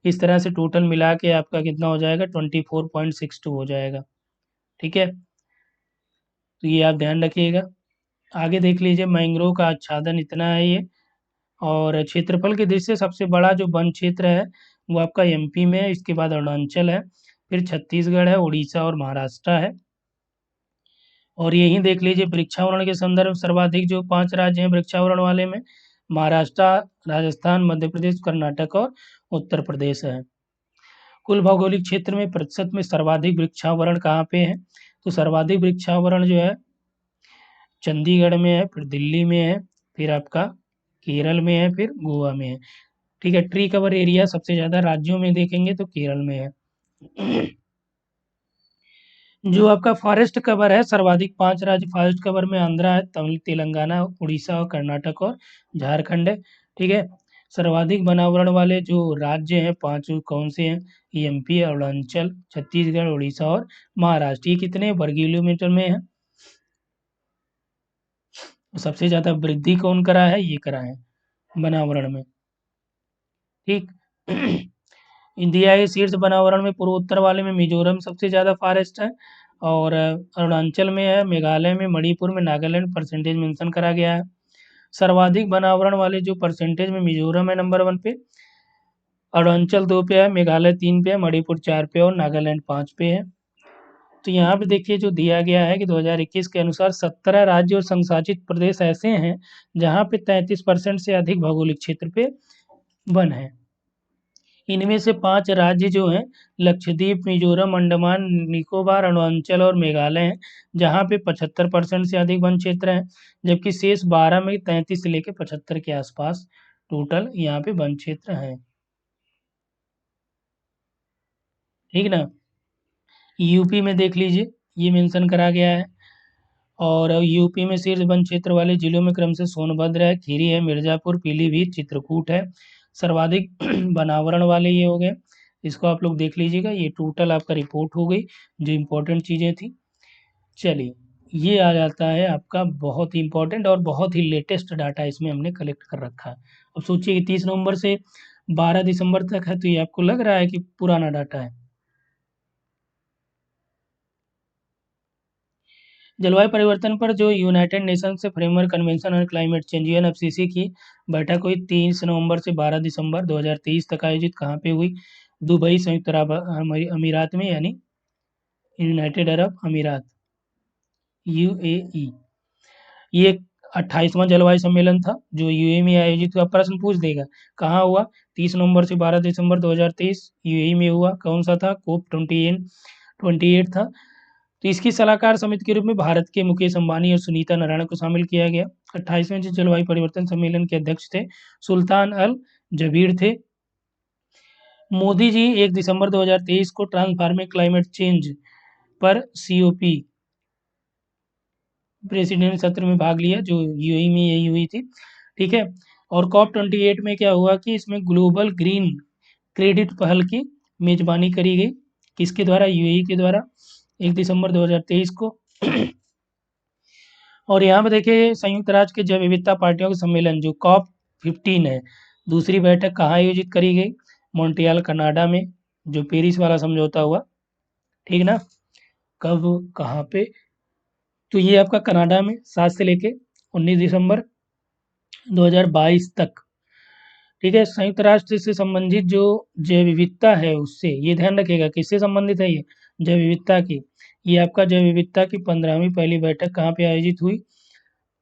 इस तरह से टोटल मिला के आपका कितना हो जाएगा, 24.62 हो जाएगा। ठीक है, तो ये आप ध्यान रखिएगा। आगे देख लीजिए, मैंग्रोव का आच्छादन इतना है ये, और क्षेत्रफल की दृष्टि से सबसे बड़ा जो वन क्षेत्र है वो आपका एमपी में है, इसके बाद अरुणाचल है, फिर छत्तीसगढ़ है, उड़ीसा और महाराष्ट्र है। और यही देख लीजिए, वृक्षावरण के संदर्भ सर्वाधिक जो 5 राज्य हैं वृक्षावरण वाले में, महाराष्ट्र, राजस्थान, मध्य प्रदेश, कर्नाटक और उत्तर प्रदेश है। कुल भौगोलिक क्षेत्र में प्रतिशत में सर्वाधिक वृक्षावरण कहाँ पे है, तो सर्वाधिक वृक्षावरण जो है चंडीगढ़ में है, फिर दिल्ली में है, फिर आपका केरल में है, फिर गोवा में है। ठीक है, ट्री कवर एरिया सबसे ज़्यादा राज्यों में देखेंगे तो केरल में है। जो आपका फॉरेस्ट कवर है, सर्वाधिक 5 राज्य फॉरेस्ट कवर में आंध्रा है, तमिल तेलंगाना, उड़ीसा और कर्नाटक और झारखंड है। ठीक है, सर्वाधिक वनावरण वाले जो राज्य हैं 5 कौन से हैं, एमपी, अरुणाचल, छत्तीसगढ़, उड़ीसा और महाराष्ट्र। ये कितने वर्ग किलोमीटर में है, सबसे ज़्यादा वृद्धि कौन करा है, ये करा है वनावरण में। ठीक। इंडिया के शीर्ष वनावरण में पूर्वोत्तर वाले में मिजोरम सबसे ज़्यादा फॉरेस्ट है, और अरुणाचल में है, मेघालय में, मणिपुर में, नागालैंड परसेंटेज मेंशन करा गया है। सर्वाधिक वनावरण वाले जो परसेंटेज में मिजोरम है नंबर 1 पे, अरुणाचल 2 पे है, मेघालय 3 पे है, मणिपुर 4 पे और नागालैंड 5 पे है। तो यहाँ पे देखिए जो दिया गया है कि 2021 के अनुसार 17 राज्य और संशासित प्रदेश ऐसे हैं जहाँ पे 33% से अधिक भौगोलिक क्षेत्र पे वन है। इनमें से 5 राज्य जो हैं लक्षद्वीप, मिजोरम, अंडमान निकोबार, अरुणाचल और मेघालय हैं, जहाँ पे 75% से अधिक वन क्षेत्र हैं, जबकि शेष 12 में 33 से लेकर 75 के आसपास टोटल यहाँ पे वन क्षेत्र हैं। ठीक ना। यूपी में देख लीजिए, ये मेंशन करा गया है, और यूपी में शीर्ष वन क्षेत्र वाले जिलों में क्रम से सोनभद्र है, खीरी है, मिर्जापुर, पीलीभीत, चित्रकूट है। सर्वाधिक वनावरण वाले ये हो गए। इसको आप लोग देख लीजिएगा, ये टोटल आपका रिपोर्ट हो गई जो इम्पोर्टेंट चीज़ें थी। चलिए, ये आ जाता है आपका बहुत ही इम्पोर्टेंट और बहुत ही लेटेस्ट डाटा इसमें हमने कलेक्ट कर रखा है। अब सोचिए कि 30 नवंबर से 12 दिसंबर तक है, तो ये आपको लग रहा है कि पुराना डाटा है। जलवायु परिवर्तन पर जो यूनाइटेड नेशन से framework convention on climate change UNFCCC की बैठक हुई 30 नवंबर से 12 दिसंबर 2023 तक आयोजित कहाँ पे हुई, दुबई, संयुक्त अरब अमीरात में, यानी यूनाइटेड अरब अमीरात, यूएई। ये 28वां जलवायु सम्मेलन था जो यूएई में आयोजित हुआ। प्रश्न पूछ देगा कहाँ हुआ, 30 नवंबर से 12 दिसंबर 2023 यूएई में हुआ। कौन सा था, कोप 28 था। तो इसकी सलाहकार समिति के रूप में भारत के मुकेश अंबानी और सुनीता नारायण को शामिल किया गया। 28वें जलवायु परिवर्तन सम्मेलन के अध्यक्ष थे सुल्तान अल जबीर थे। मोदी जी 1 दिसंबर 2023 को ट्रांसफार्मिंग क्लाइमेट चेंज पर सीओपी प्रेसिडेंट सत्र में भाग लिया, जो यूएई में यही हुई थी। ठीक है, और कॉप 28 में क्या हुआ कि इसमें ग्लोबल ग्रीन क्रेडिट पहल की मेजबानी करी गई। किसके द्वारा, यूएई के द्वारा, 1 दिसंबर 2023 को। और यहाँ पे देखिए संयुक्त राष्ट्र के जैव विविधता पार्टियों का सम्मेलन जो कॉप 15 है, दूसरी बैठक कहाँ आयोजित करी गई, मॉन्ट्रियल कनाडा में, जो पेरिस वाला समझौता हुआ। ठीक ना, कब कहाँ पे, तो ये आपका कनाडा में 7 से लेके 19 दिसंबर 2022 तक। ठीक है, संयुक्त राष्ट्र से संबंधित जो जैव विविधता है उससे, ये ध्यान रखिएगा किससे संबंधित है ये, जैव विविधता की। ये आपका जैव विविधता की 15वीं पहली बैठक कहाँ पे आयोजित हुई,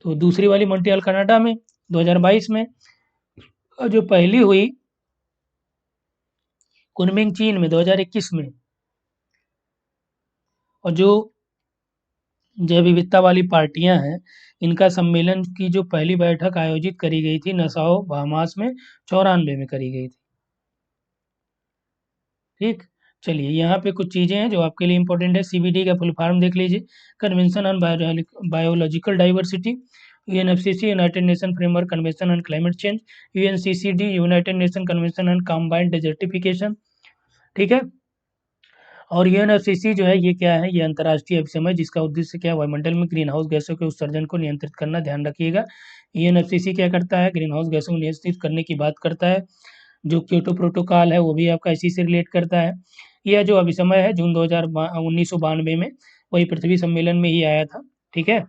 तो दूसरी वाली मॉन्ट्रियल कनाडा में 2022 में, और जो पहली हुई कुनमिंग चीन में 2021 में। और जो जैव विविधता वाली पार्टियां हैं, इनका सम्मेलन की जो पहली बैठक आयोजित करी गई थी नसाओ बहामास में 94 में करी गई थी। ठीक, चलिए यहाँ पे कुछ चीज़ें हैं जो आपके लिए इंपॉर्टेंट है। सीबीडी का फुल फॉर्म देख लीजिए, convention on biological diversity, UNFCCC United nation framework convention on climate change, UNCCD United nation convention on combined desertification. ठीक है, और यूएनएफसीसी जो है ये क्या है, ये अंतर्राष्ट्रीय अभिसमय है जिसका उद्देश्य क्या है, वायुमंडल में ग्रीन हाउस गैसों के उत्सर्जन को नियंत्रित करना। ध्यान रखिएगा, यूएनएफसीसी क्या करता है, ग्रीन हाउस गैसों को नियंत्रित करने की बात करता है। जो क्योटो प्रोटोकॉल है वो भी आपका इसी से रिलेट करता है। यह जो अभिसमय है जून 1992 में, वही पृथ्वी सम्मेलन में ही आया था। ठीक है।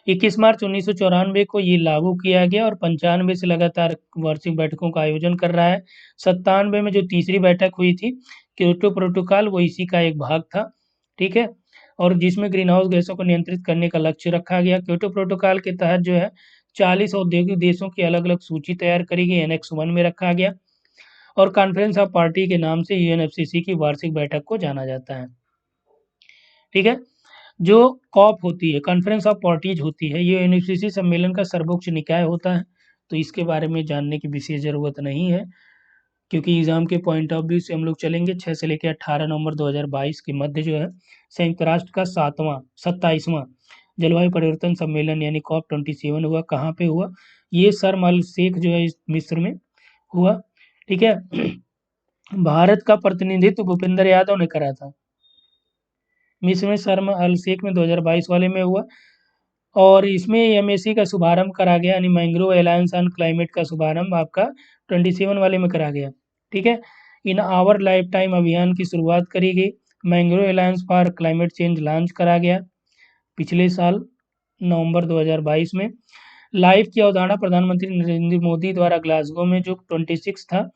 21 मार्च 1994 को ये लागू किया गया और 95 से लगातार वार्षिक बैठकों का आयोजन कर रहा है। 97 में जो तीसरी बैठक हुई थी क्योटो प्रोटोकॉल, वो इसी का एक भाग था। ठीक है। और जिसमें ग्रीन हाउस गैसों को नियंत्रित करने का लक्ष्य रखा गया। क्योटो प्रोटोकॉल के तहत जो है 40 औद्योगिक देशों की अलग अलग सूची तैयार करी गई, एनेक्स 1 में रखा गया। और कॉन्फ्रेंस ऑफ पार्टी के नाम से यूएनएफसीसी की वार्षिक बैठक को जाना जाता है। ठीक है। जो कॉप होती है, कॉन्फ्रेंस ऑफ पार्टीज होती है, ये यूएनएफसीसी सम्मेलन का सर्वोच्च निकाय होता है। तो इसके बारे में जानने की विशेष जरूरत नहीं है, क्योंकि एग्जाम के पॉइंट ऑफ व्यू से हम लोग चलेंगे। 6 से लेकर 18 नवंबर 2022 के मध्य जो है संयुक्त राष्ट्र का 27वां जलवायु परिवर्तन सम्मेलन यानी COP27 हुआ। कहाँ पे हुआ, ये शर्म अल शेख जो है मिस्र में हुआ। ठीक है। भारत का प्रतिनिधित्व भूपेंद्र यादव ने करा था। मिस्र में शर्म अल शेख में 2022 वाले में हुआ। और इसमें एमएसी का शुभारंभ करा गया, यानी मैंग्रोव अलायंस ऑन क्लाइमेट का शुभारंभ आपका 27 वाले में करा गया। ठीक है। इन आवर लाइफ टाइम अभियान की शुरुआत करी गई। Mangrove alliance for climate change launch करा गया पिछले साल नवंबर 2022 में। लाइफ की अवधारणा प्रधानमंत्री नरेंद्र मोदी द्वारा ग्लासगो में जो 26 था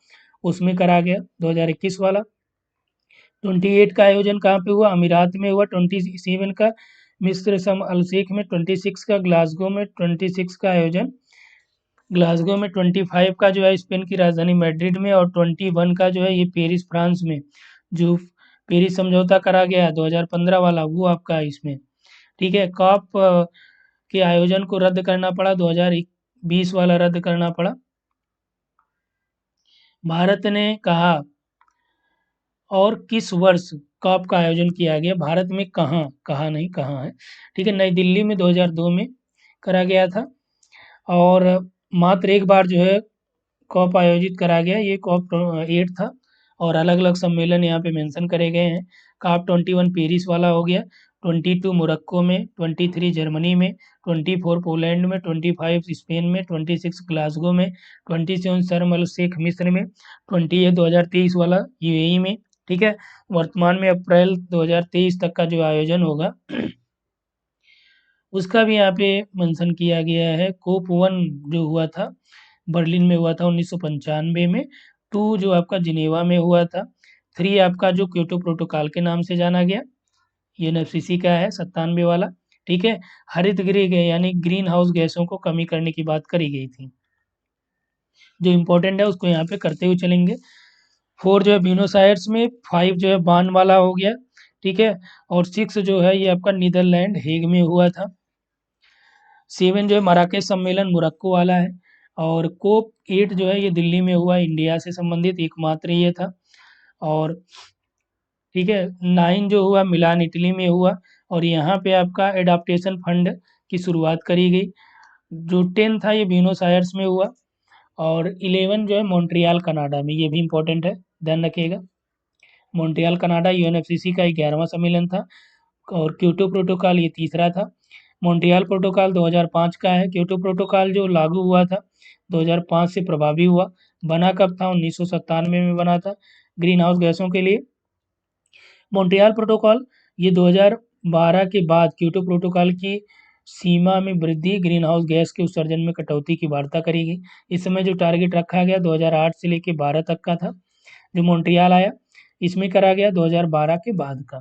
उसमें करा गया 2021 वाला। 28 का आयोजन कहाँ पे हुआ, अमीरात में हुआ। 27 का मिस्र शर्म अल शेख में। 26 का ग्लासगो में। 26 का आयोजन ग्लासगो में। 25 का जो है स्पेन की राजधानी मैड्रिड में। और 21 का जो है ये पेरिस फ्रांस में, जो पेरिस समझौता करा गया 2015 वाला, वो आपका इसमें। ठीक है। कॉप के आयोजन को रद्द करना पड़ा, 2020 वाला रद्द करना पड़ा। भारत ने कहा, और किस वर्ष कॉप का आयोजन किया गया, भारत में कहाँ, कहा नहीं कहाँ है। ठीक है। नई दिल्ली में 2002 में करा गया था। और मात्र एक बार जो है कॉप आयोजित करा गया, ये COP 8 था। और अलग अलग सम्मेलन यहाँ पे मेंशन करे गए हैं। COP 21 पेरिस वाला हो गया, 22 मोरक्को में, 23 जर्मनी में, 24 पोलैंड में, 25 स्पेन में, 26 ग्लासगो में, 27 शर्म अल शेख मिस्र में, 28 2023 वाला यूएई में। ठीक है। वर्तमान में अप्रैल 2023 तक का जो आयोजन होगा उसका भी यहाँ पे मेंशन किया गया है। COP 1 जो हुआ था बर्लिन में हुआ था 1995 में। 2 जो आपका जिनेवा में हुआ था। 3 आपका जो क्योटो प्रोटोकॉल के नाम से जाना गया, यूएनएफसीसी का है 97 वाला। ठीक है। हरित गृह यानी ग्रीन हाउस गैसों को कमी करने की बात करी गई थी। जो इम्पोर्टेंट है उसको यहाँ पे करते हुए चलेंगे। 4 जो है ब्यूनोस में। 5 जो है बान वाला हो गया। ठीक है। और 6 जो है ये आपका नीदरलैंड हेग में हुआ था। 7 जो है मराकेश सम्मेलन मोरक्को वाला है। और COP 8 जो है ये दिल्ली में हुआ, इंडिया से संबंधित एकमात्र ये था। और ठीक है, 9 जो हुआ मिलान इटली में हुआ। और यहाँ पे आपका एडाप्टेशन फंड की शुरुआत करी गई। जो 10 था ये ब्यूनोस आयर्स में हुआ। और 11 जो है मॉन्ट्रियल कनाडा में, ये भी इंपॉर्टेंट है, ध्यान रखिएगा। मॉन्ट्रियल कनाडा यूएनएफसीसी का 11वां सम्मेलन था। और क्योटो प्रोटोकॉल ये तीसरा था। मॉन्ट्रियल प्रोटोकॉल 2005 का है। क्योटो प्रोटोकॉल जो लागू हुआ था 2005 से प्रभावी हुआ। बना कब था, 1997 में बना था ग्रीन हाउस गैसों के लिए। मॉन्ट्रियल प्रोटोकॉल ये 2012 के बाद क्योटो प्रोटोकॉल की सीमा में वृद्धि, ग्रीन हाउस गैस के उत्सर्जन में कटौती की वार्ता करी गई। इस समय जो टारगेट रखा गया 2008 से लेकर 12 तक का था, जो मॉन्ट्रियल आया इसमें करा गया 2012 के बाद का।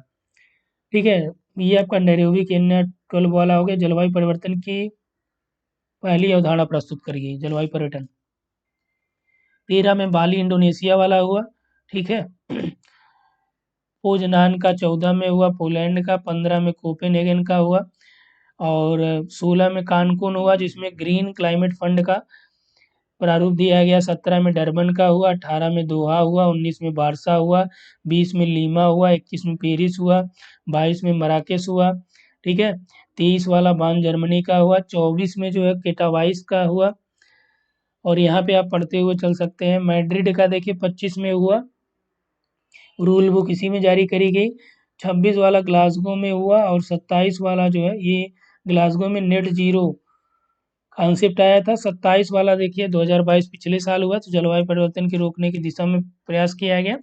ठीक है। ये आपका नैरोबी केन्या 12 वाला हो गया। जलवायु परिवर्तन की पहली अवधारणा प्रस्तुत करी गई, जलवायु परिवर्तन। 13 में बाली इंडोनेशिया वाला हुआ। ठीक है। पोजनान का 14 में हुआ, पोलैंड का 15 में कोपेनहेगन का हुआ। और 16 में कानकुन हुआ जिसमें ग्रीन क्लाइमेट फंड का प्रारूप दिया गया। 17 में डरबन का हुआ। 18 में दोहा हुआ। 19 में बारसा हुआ। 20 में लीमा हुआ। 21 में पेरिस हुआ। 22 में मराकेश हुआ। ठीक है। 23 वाला बान जर्मनी का हुआ। 24 में जो है केटावाइस का हुआ। और यहाँ पे आप पढ़ते हुए चल सकते हैं। मैड्रिड का देखिए 25 में हुआ। रूल बुक इसी में जारी करी गई। 26 वाला ग्लासगो में हुआ और 27 वाला जो है ये ग्लासगो में नेट जीरो कॉन्सेप्ट आया था। 27 वाला देखिए 2022 पिछले साल हुआ, तो जलवायु परिवर्तन के रोकने की दिशा में प्रयास किया गया।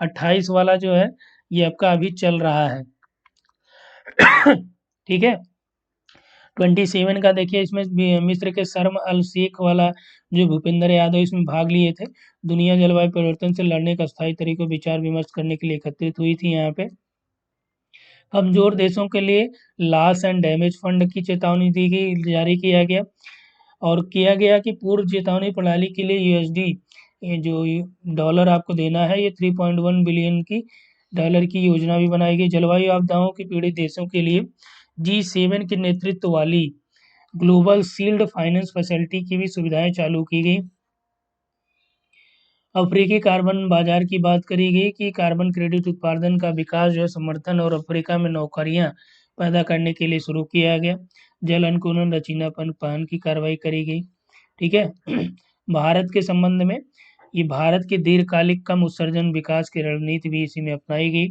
28 वाला जो है ये आपका अभी चल रहा है। ठीक है। 27 का देखिए, इसमें मिस्र के शर्म अल शेख वाला जो भूपेंद्र यादव इसमें भाग लिए थे। दुनिया जलवायु परिवर्तन से लड़ने का स्थायी तरीकों विचार विमर्श करने के लिए एकत्रित हुई थी यहाँ पे। कमजोर देशों के लिए लॉस एंड डैमेज फंड की चेतावनी दी गई, जारी किया गया। और किया गया कि पूर्व चेतावनी प्रणाली के लिए यूएसडी ये जो डॉलर आपको देना है, ये 3.1 बिलियन की डॉलर की योजना भी बनाई गई। जलवायु आपदाओं के पीड़ित देशों के लिए G7 के नेतृत्व वाली ग्लोबल शील्ड फाइनेंस फैसिलिटी की भी सुविधाएं चालू की गई। अफ्रीकी कार्बन बाजार की बात करी गई कि कार्बन क्रेडिट उत्पादन का विकास जो है समर्थन और अफ्रीका में नौकरियां पैदा करने के लिए शुरू किया गया। जल अनुकूलन लचीलापन पहन की कार्रवाई करी गई। ठीक है। भारत के संबंध में ये भारत के दीर्घकालिक कम उत्सर्जन विकास की रणनीति भी इसी में अपनाई गई।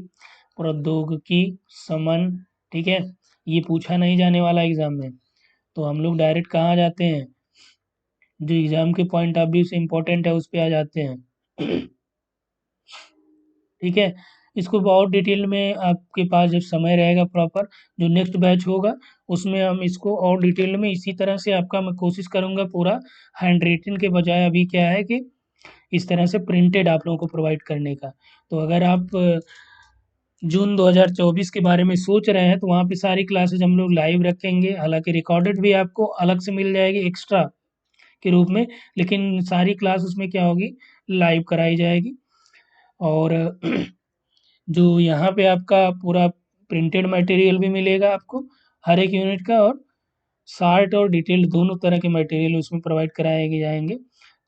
प्रौद्योगिकी समन, ठीक है, ये पूछा नहीं जाने वाला एग्जाम में, तो हम लोग डायरेक्ट कहाँ जाते हैं, जो एग्जाम के पॉइंट ऑफ व्यू से इम्पोर्टेंट है उस पर आ जाते हैं। ठीक है। इसको बहुत डिटेल में आपके पास जब समय रहेगा प्रॉपर, जो नेक्स्ट बैच होगा उसमें हम इसको और डिटेल में इसी तरह से आपका मैं कोशिश करूँगा पूरा हैंड रिटन के बजाय अभी क्या है कि इस तरह से प्रिंटेड आप लोगों को प्रोवाइड करने का। तो अगर आप जून 2024 के बारे में सोच रहे हैं तो वहाँ पे सारी क्लासेज हम लोग लाइव रखेंगे, हालांकि रिकॉर्डेड भी आपको अलग से मिल जाएगी एक्स्ट्रा के रूप में, लेकिन सारी क्लास उसमें क्या होगी, लाइव कराई जाएगी। और जो यहाँ पे आपका पूरा प्रिंटेड मटेरियल भी मिलेगा आपको हर एक यूनिट का, और शार्ट और डिटेल्ड दोनों तरह के मटेरियल उसमें प्रोवाइड कराए जाएंगे।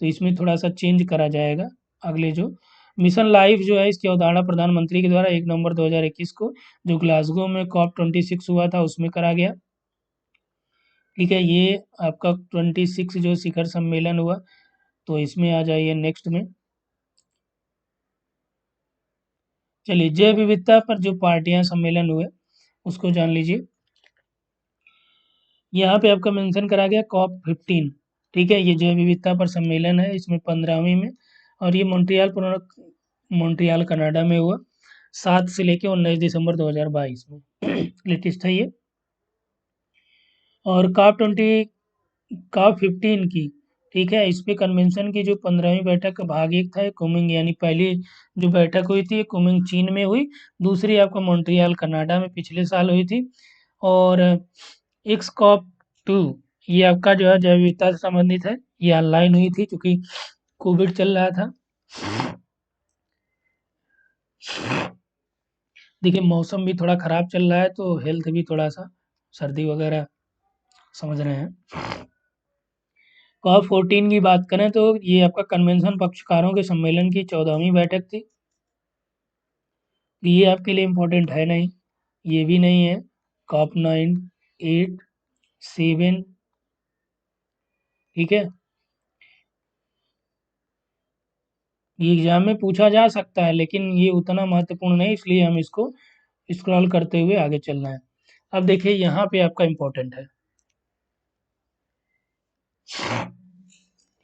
तो इसमें थोड़ा सा चेंज करा जाएगा। अगले जो मिशन लाइफ जो है इसकी अवधारणा प्रधानमंत्री के द्वारा 1 नवंबर 2021 को जो ग्लासगो में COP26 हुआ था उसमें करा गया। ठीक है, ये आपका 26 जो शिखर सम्मेलन हुआ, तो इसमें आ जाइए नेक्स्ट में। चलिए, जैव विविधता पर जो पार्टियां सम्मेलन हुए उसको जान लीजिए। यहाँ पे आपका मेंशन करा गया COP15। ठीक है, ये जैव विविधता पर सम्मेलन है, इसमें 15वीं में, और ये मॉन्ट्रियल कनाडा में हुआ 7 से लेके 19 दिसंबर 2022 में। लेटेस्ट है ये। और COP15 की, ठीक है, इस पे कन्वेंशन की जो 15वीं बैठक का भाग एक था कुमिंग, यानी पहली जो बैठक हुई थी कुमिंग चीन में हुई, दूसरी आपका मॉन्ट्रियल कनाडा में पिछले साल हुई थी। और XCOP2 ये आपका जो है जैव विविधता से संबंधित है, ये ऑनलाइन हुई थी क्योंकि कोविड चल रहा था। देखिए, मौसम भी थोड़ा ख़राब चल रहा है तो हेल्थ भी थोड़ा सा सर्दी वगैरह समझ रहे हैं। COP14 की बात करें तो ये आपका कन्वेंशन पक्षकारों के सम्मेलन की 14वीं बैठक थी। ये आपके लिए इम्पोर्टेंट है नहीं, ये भी नहीं है। COP9, 8, 7, ठीक है, ये एग्जाम में पूछा जा सकता है लेकिन ये उतना महत्वपूर्ण नहीं, इसलिए हम इसको स्क्रॉल करते हुए आगे चलना है। अब देखिए यहाँ पे आपका इम्पोर्टेंट है,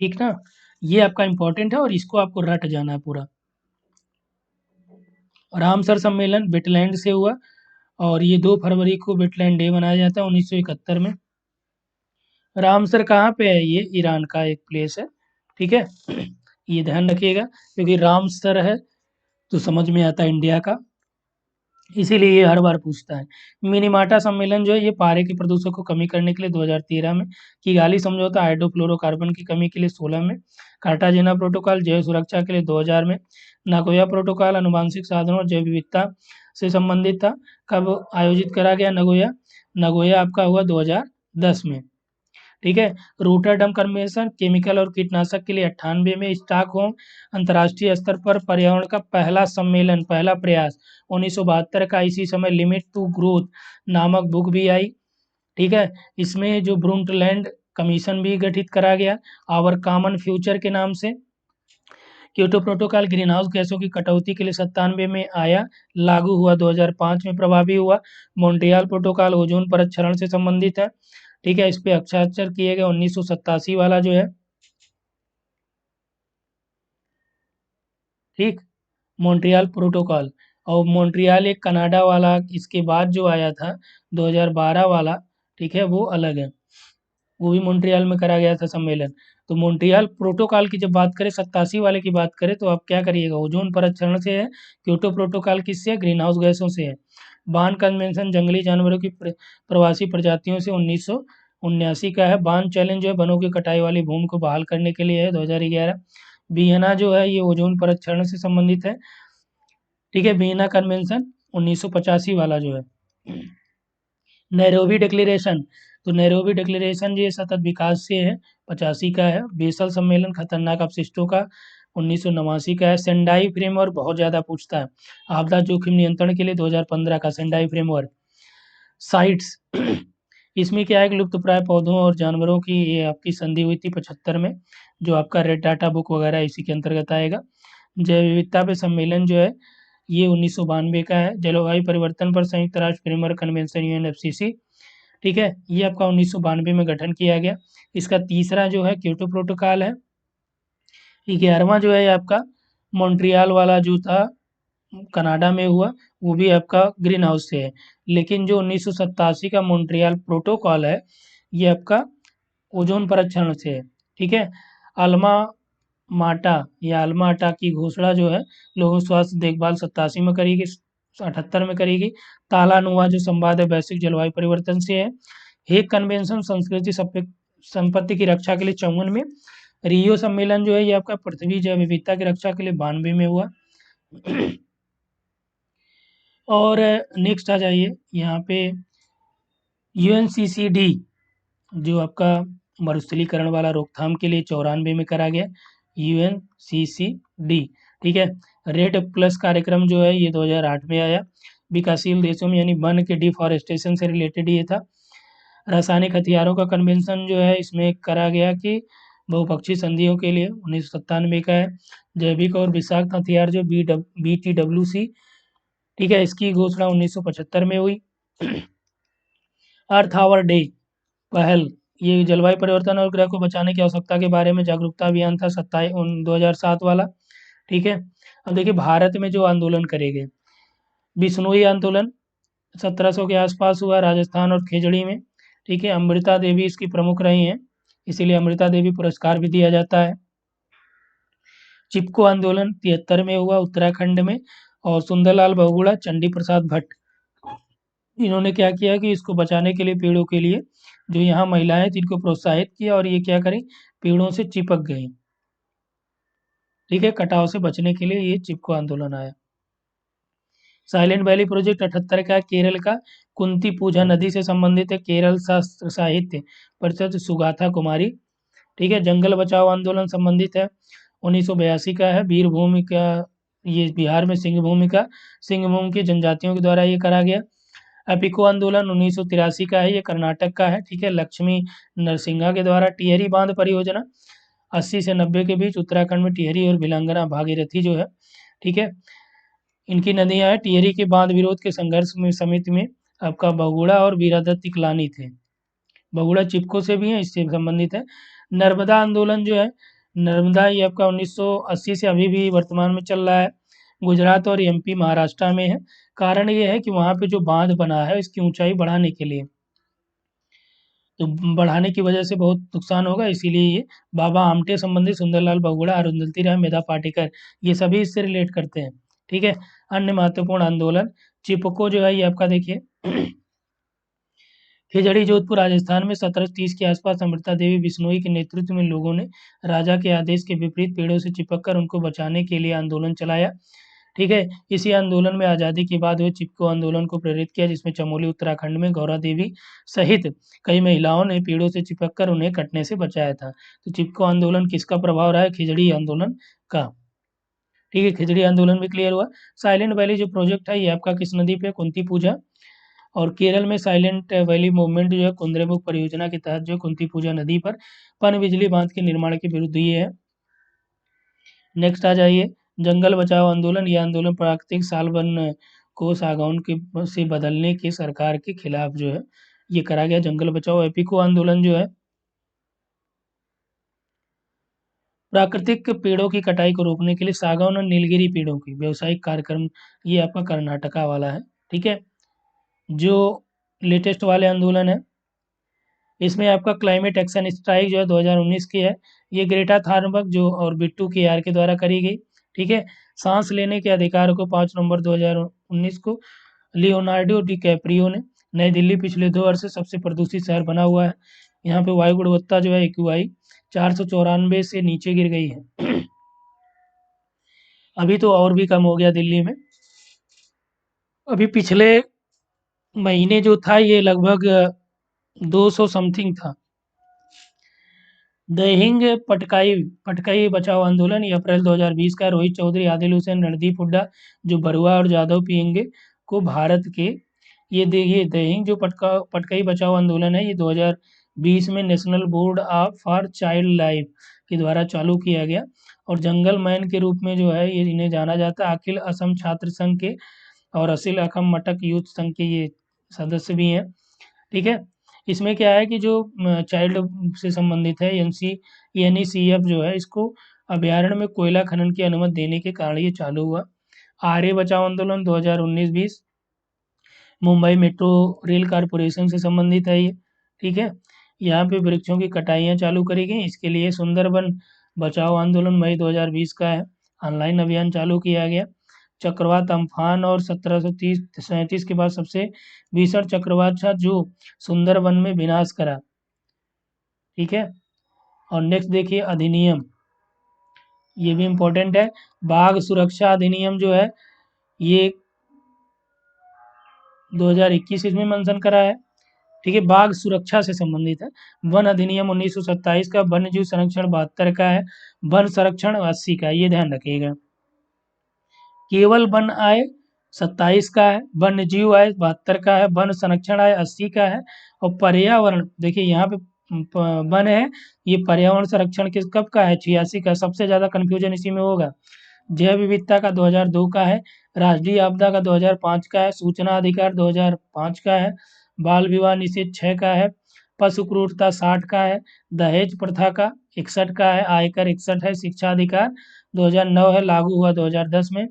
ठीक ना, ये आपका इम्पोर्टेंट है और इसको आपको रट जाना है पूरा। रामसर सम्मेलन वेटलैंड से हुआ और ये 2 फरवरी को वेटलैंड डे मनाया जाता है 1971 में। रामसर कहाँ पे है, ये ईरान का एक प्लेस है। ठीक है, ये ध्यान रखिएगा क्योंकि रामसर है तो समझ में आता है इंडिया का, इसीलिए ये हर बार पूछता है। मिनीमाटा सम्मेलन जो है ये पारे के प्रदूषण को कमी करने के लिए 2013 में, किगाली समझौता हाइड्रोफ्लोरोकार्बन की कमी के लिए 16 में, कार्टाजेना प्रोटोकॉल जैव सुरक्षा के लिए 2000 में, नागोया प्रोटोकॉल आनुवांशिक साधनों और जैव विविधता से संबंधित था। कब आयोजित करा गया नगोया, नगोया आपका हुआ 2010 में। ठीक है, रोटरडम कन्वेंशन केमिकल और कीटनाशक के लिए 98 में, स्टॉकहोम अंतर्राष्ट्रीय स्तर पर पर्यावरण का पहला सम्मेलन, पहला प्रयास 1972 का, इसी समय लिमिट टू ग्रोथ नामक बुक भी आई। ठीक है, इसमें जो ब्रुंटलैंड कमीशन भी गठित करा गया आवर कॉमन फ्यूचर के नाम से, क्योटो प्रोटोकॉल ग्रीन हाउस गैसों की कटौती के लिए 97 में आया, लागू हुआ 2005 में प्रभावी हुआ। मॉन्ट्रियल प्रोटोकॉल ओजोन परत क्षरण से संबंधित है, ठीक है, इस पे हस्ताक्षर किए गए 1987 वाला जो है, ठीक, मॉन्ट्रियल प्रोटोकॉल। और मॉन्ट्रियल एक कनाडा वाला इसके बाद जो आया था 2012 वाला, ठीक है, वो अलग है, वो भी मॉन्ट्रियल में करा गया था सम्मेलन। तो मॉन्ट्रियल प्रोटोकॉल की जब बात करें 87 वाले की बात करें तो आप क्या करिएगा, ओजोन परत क्षरण से है, क्योटो प्रोटोकॉल किससे है, ग्रीन हाउस गैसों से है। बान कन्वेंशन जंगली जानवरों की प्रवासी प्रजातियों से 1979 का है। बान चैलेंज जो है वनों की कटाई वाली भूमि को बहाल करने के लिए है 2011। वियना जो है ये ओजोन परत क्षरण से संबंधित है, ठीक है, वियना कन्वेंशन 1985 वाला जो है। नैरोबी डिक्लेरेशन, तो नैरोबी डिक्लेरेशन ये सतत विकास से है, 85 का है। बेसल सम्मेलन खतरनाक अपशिष्टों का 1989 का है। सेंडाई फ्रेमवर्क बहुत ज़्यादा पूछता है, आपदा जोखिम नियंत्रण के लिए 2015 का सेंडाई फ्रेमवर्क। साइट्स इसमें क्या है कि लुप्तप्राय पौधों और जानवरों की ये आपकी संधि हुई थी 75 में, जो आपका रेड डाटा बुक वगैरह इसी के अंतर्गत आएगा। जैव विविधता पे सम्मेलन जो है ये 1992 का है। जलवायु परिवर्तन पर संयुक्त राष्ट्र फ्रेमवर्क कन्वेंशन यूएनएफसीसी, ठीक है, ये आपका 1992 में गठन किया गया। इसका तीसरा जो है क्योटो प्रोटोकॉल है। 11वां जो है ये आपका मॉन्ट्रियल वाला जो था कनाडा में हुआ, वो भी आपका ग्रीन हाउस से है। लेकिन जो 1987 का मॉन्ट्रियल प्रोटोकॉल है ये आपका ओजोन परत क्षरण से है, ठीक है। अल्मा माटा या अल्मा आटा की घोषणा जो है लोगों स्वास्थ्य देखभाल 87 में करी गई, 78 में करी गई। तालानुआ जो संवाद है वैश्विक जलवायु परिवर्तन से है। हेग कन्वेंशन संस्कृति संपत्ति की रक्षा के लिए 54 में। रियो सम्मेलन जो है ये आपका पृथ्वी जैव विविधता की रक्षा के लिए 92 में हुआ। और नेक्स्ट आ जाइए यहाँ पे यूएनसीसीडी जो आपका मरुस्थलीकरण वाला रोकथाम के लिए 94 में करा गया, यूएनसीसीडी, ठीक है। रेड प्लस कार्यक्रम जो है ये 2008 में आया। विकासशील देशों में यानी वन के डिफॉरेस्टेशन से रिलेटेड ये था। रासायनिक हथियारों का कन्वेंशन जो है इसमें करा गया कि बहुपक्षीय संधियों के लिए 1997 का है। जैविक और विषाक्त हथियार जो BTWC, ठीक है, इसकी घोषणा 1975 में हुई। अर्थ आवर डे पहल, ये जलवायु परिवर्तन और ग्रह को बचाने की आवश्यकता के बारे में जागरूकता अभियान था 2007 वाला, ठीक है। अब देखिए भारत में जो आंदोलन करे गए, बिश्नोई आंदोलन 1700 के आसपास हुआ राजस्थान और खेजड़ी में, ठीक है। अमृता देवी इसकी प्रमुख रही हैं, इसीलिए अमृता देवी पुरस्कार भी दिया जाता है। चिपको आंदोलन 73 में हुआ उत्तराखंड में, और सुंदरलाल बहुगुणा चंडी प्रसाद भट्ट, इन्होंने क्या किया कि इसको बचाने के लिए पेड़ों के लिए जो यहाँ महिलाएं थी इनको प्रोत्साहित किया और ये क्या करें, पेड़ों से चिपक गई, ठीक है, कटाव से बचने के लिए ये चिपको आंदोलन आया। साइलेंट वैली प्रोजेक्ट 78 का केरल का, कुंती पूजा नदी से संबंधित है। केरल शास्त्र साहित्य परिषद सुगाथा कुमारी, ठीक है। जंगल बचाओ आंदोलन संबंधित है 1982 का है। वीरभूमि का, ये बिहार में सिंहभूम की जनजातियों के द्वारा ये करा गया। एपिको आंदोलन 1983 का है, ये कर्नाटक का है, ठीक है। लक्ष्मी नरसिंहा के द्वारा। टिहरी बांध परियोजना 80 से 90 के बीच उत्तराखंड में टिहरी और भिलंगना भागीरथी जो है, ठीक है, इनकी नदियां हैं। टिहरी के बांध विरोध के संघर्ष में समिति में आपका बगुड़ा और वीरादत्त इकलानी थे। बगुड़ा चिपको से भी है, इससे संबंधित है। नर्मदा आंदोलन जो है, नर्मदा ये आपका 1980 से अभी भी वर्तमान में चल रहा है। गुजरात और MP महाराष्ट्र में है। कारण ये है कि वहाँ पे जो बांध बना है इसकी ऊंचाई बढ़ाने के लिए, तो बढ़ाने की वजह से बहुत नुकसान होगा, इसीलिए ये बाबा आमटे संबंधी सुंदरलाल बहुगुणा, अरुंधति राय, मेधा पाटेकर, ये सभी इससे रिलेट करते हैं, ठीक है। अन्य महत्वपूर्ण आंदोलन चिपको जो है ये आपका देखिए खिजड़ी जोधपुर राजस्थान में 1730 के आसपास अमृता देवी बिश्नोई के नेतृत्व में लोगों ने राजा के आदेश के विपरीत पेड़ों से चिपककर उनको बचाने के लिए आंदोलन चलाया, ठीक है। इसी आंदोलन में आज़ादी के बाद हुए चिपको आंदोलन को प्रेरित किया, जिसमें चमोली उत्तराखंड में गौरा देवी सहित कई महिलाओं ने पेड़ों से चिपककर उन्हें कटने से बचाया था। तो चिपको आंदोलन किसका प्रभाव रहा है, खिजड़ी आंदोलन का, ठीक है। खिजड़ी आंदोलन भी क्लियर हुआ। साइलेंट वैली जो प्रोजेक्ट है ये आपका किस नदी पे, कुंती पूजा। और केरल में साइलेंट वैली मूवमेंट जो है कुंद्रेमुख परियोजना के तहत जो कुंती पूजा नदी पर पन बिजली बांध के निर्माण के विरुद्ध ये है। नेक्स्ट आ जाइए, जंगल बचाओ आंदोलन। यह आंदोलन प्राकृतिक साल वन को सागौन के से बदलने की सरकार के खिलाफ जो है ये करा गया जंगल बचाओ। एपिको आंदोलन जो है प्राकृतिक पेड़ों की कटाई को रोकने के लिए सागौन और नीलगिरी पेड़ों की व्यावसायिक कार्यक्रम, ये आपका कर्नाटका वाला है। ठीक है, जो लेटेस्ट वाले आंदोलन है इसमें आपका क्लाइमेट एक्शन स्ट्राइक जो है 2019 की है। ये ग्रेटा थर्नबर्ग जो और बिट्टू के आर के द्वारा करी गई। ठीक है, सांस लेने के अधिकार को 5 नवंबर 2019 को लियोनार्डो डी कैप्रियो ने। नई दिल्ली पिछले 2 वर्ष से सबसे प्रदूषित शहर बना हुआ है। यहाँ पे वायु गुणवत्ता जो है एक्यूआई 494 से नीचे गिर गई है। अभी तो और भी कम हो गया दिल्ली में। अभी पिछले महीने जो था ये लगभग 200 समथिंग था। दहिंग पटकाई पटकाई बचाओ आंदोलन, ये अप्रैल 2020 का। रोहित चौधरी, आदिल हुसैन, रणदीप हुड्डा जो बरुआ और जादव पियेंगे को भारत के ये दहिंग जो पटकाई बचाओ आंदोलन है ये 2020 में national board of for child life के द्वारा चालू किया गया। और जंगल मैन के रूप में जो है ये इन्हें जाना जाता है। अखिल असम छात्र संघ के और असिल अखम मटक यूथ संघ के ये सदस्य भी हैं। ठीक है, इसमें क्या है कि जो चाइल्ड से संबंधित है एनईसीएफ जो है इसको अभ्यारण्य में कोयला खनन की अनुमति देने के कारण ये चालू हुआ। आर्य बचाओ आंदोलन 2019-20 मुंबई मेट्रो रेल कारपोरेशन से संबंधित है ये। ठीक है, यहाँ पे वृक्षों की कटाइयाँ चालू करी गई। इसके लिए सुंदरबन बचाओ आंदोलन मई 2020 का है। ऑनलाइन अभियान चालू किया गया। चक्रवात अम्फान और 1737 के बाद सबसे भीषण चक्रवात था जो सुंदरबन में विनाश करा। ठीक है, और नेक्स्ट देखिए अधिनियम, ये भी इम्पोर्टेंट है। बाघ सुरक्षा अधिनियम जो है ये 2021 इसमें मेंशन करा है। ठीक है, बाघ सुरक्षा से संबंधित है। वन अधिनियम 1927 का, वन्य जीव संरक्षण 72 का है, वन संरक्षण 80 का है, ये ध्यान रखिएगा। केवल वन आय 27 का है, वन्य जीव आय 72 का है, वन संरक्षण आय 80 का है। और पर्यावरण देखिए यहाँ पे वन है, ये पर्यावरण संरक्षण किस कब का है 86 का। सबसे ज्यादा कंफ्यूजन इसी में होगा। जैव विविधता का 2002 का है, राष्ट्रीय आपदा का 2005 का है, सूचना अधिकार 2005 का है, बाल विवाह निषेध 6 का है, पशु क्रूरता 60 का है, दहेज प्रथा का 61 का है, आयकर 61 है, शिक्षा अधिकार 2009 है, लागू हुआ 2010 में।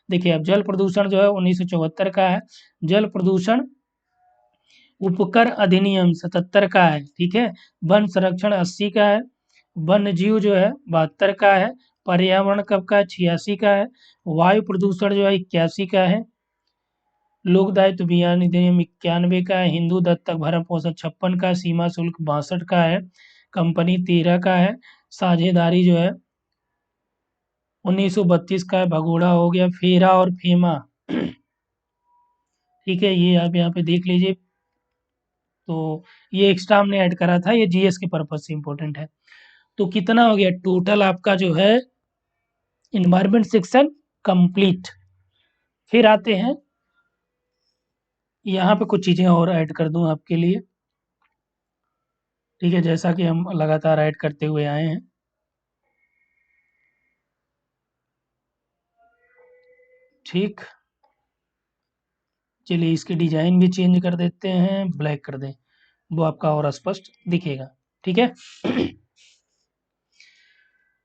देखिए अब जल प्रदूषण जो है 1974 का है, जल प्रदूषण उपकर अधिनियम 77 का है। ठीक है, वन संरक्षण 80 का है, वन्य जीव जो है 72 का है, पर्यावरण कब का 86 का है, वायु प्रदूषण जो है 81 का है, लोक दायित्व अभियान अधिनियम 91 का है, हिंदू दत्तक भरण पोषण 56 का, सीमा शुल्क 62 का है, कंपनी 13 का है, साझेदारी जो है 1932 का है, भगोड़ा हो गया, फेरा और फेमा। ठीक है, ये आप यहाँ पे देख लीजिए। तो ये एक्स्ट्रा हमने ऐड करा था, ये जीएस के पर्पज से इम्पोर्टेंट है। तो कितना हो गया टोटल आपका जो है इन्वायरमेंट सेक्शन कंप्लीट। फिर आते हैं यहाँ पे कुछ चीज़ें और ऐड कर दूं आपके लिए। ठीक है, जैसा कि हम लगातार ऐड करते हुए आए हैं। ठीक, चलिए इसकी डिजाइन भी चेंज कर देते हैं, ब्लैक कर दें, वो आपका और स्पष्ट दिखेगा। ठीक है,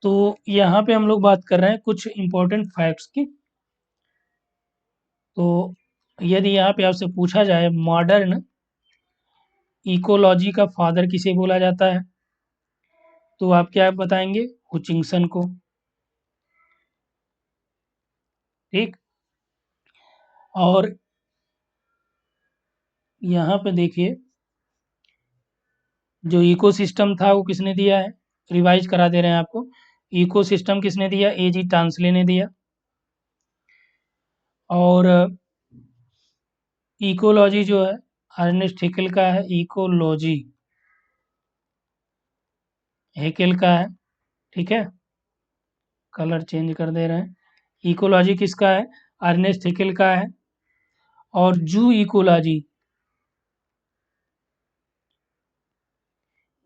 तो यहाँ पे हम लोग बात कर रहे हैं कुछ इंपॉर्टेंट फैक्ट्स की। तो यदि यहाँ पे आपसे पूछा जाए मॉडर्न इकोलॉजी का फादर किसे बोला जाता है, तो आप क्या बताएंगे? हुचिंगसन को। ठीक, और यहाँ पे देखिए जो इकोसिस्टम था वो किसने दिया है, रिवाइज करा दे रहे हैं आपको। इकोसिस्टम किसने दिया? एजी टांसले ने दिया। और इकोलॉजी जो है अर्नेस्ट हेकेल का है, इकोलॉजी हेकेल का है। ठीक है, कलर चेंज कर दे रहे हैं। इकोलॉजी किसका है? अर्नेस्ट हेकेल का है। और जू इकोलॉजी,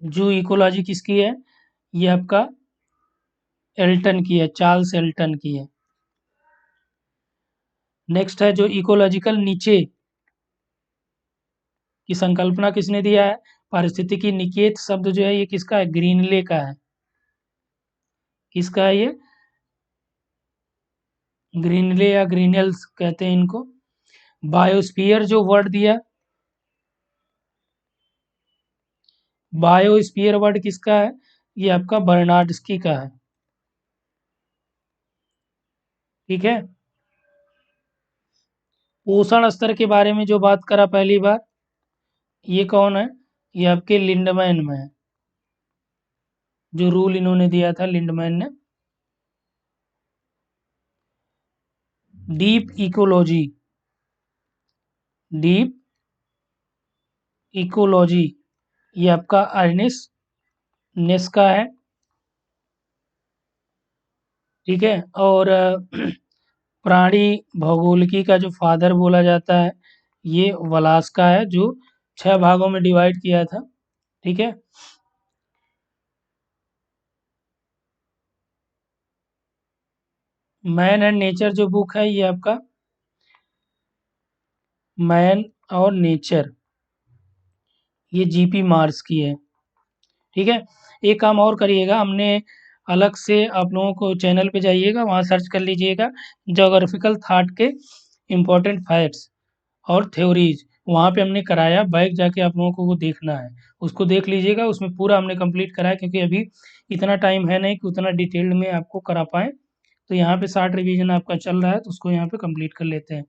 जू इकोलॉजी किसकी है? ये आपका एल्टन की है, चार्ल्स एल्टन की है। नेक्स्ट है जो इकोलॉजिकल नीचे की संकल्पना किसने दिया है? पारिस्थितिकी निकेत शब्द जो है ये किसका है? ग्रीनले का है। किसका है ये? ग्रीनले या ग्रीनल्स कहते हैं इनको। बायोस्फीयर जो वर्ड दिया, बायोस्फीयर वर्ड किसका है? ये आपका बर्नार्ड्सकी का है। ठीक है। पोषण स्तर के बारे में जो बात करा पहली बार, ये कौन है? ये आपके लिंडमैन में है। जो रूल इन्होंने दिया था लिंडमैन ने। डीप इकोलॉजी, डीप इकोलॉजी ये आपका अर्निस नेस का है। ठीक है। और प्राणी भौगोलिकी का जो फादर बोला जाता है, ये वलास का है, जो 6 भागों में डिवाइड किया था। ठीक है। मैन एंड नेचर जो बुक है, ये आपका मैन और नेचर, ये जीपी मार्स की है। ठीक है। एक काम और करिएगा, हमने अलग से आप लोगों को चैनल पे जाइएगा, वहाँ सर्च कर लीजिएगा ज्योग्राफिकल थॉट के इम्पोर्टेंट फैक्ट्स और थ्योरीज, वहाँ पे हमने कराया, बैक जाके आप लोगों को वो देखना है। उसको देख लीजिएगा, उसमें पूरा हमने कंप्लीट कराया, क्योंकि अभी इतना टाइम है नहीं कि उतना डिटेल्ड में आपको करा पाएँ। तो यहाँ पे शार्ट रिवीजन आपका चल रहा है, तो उसको यहाँ पे कंप्लीट कर लेते हैं।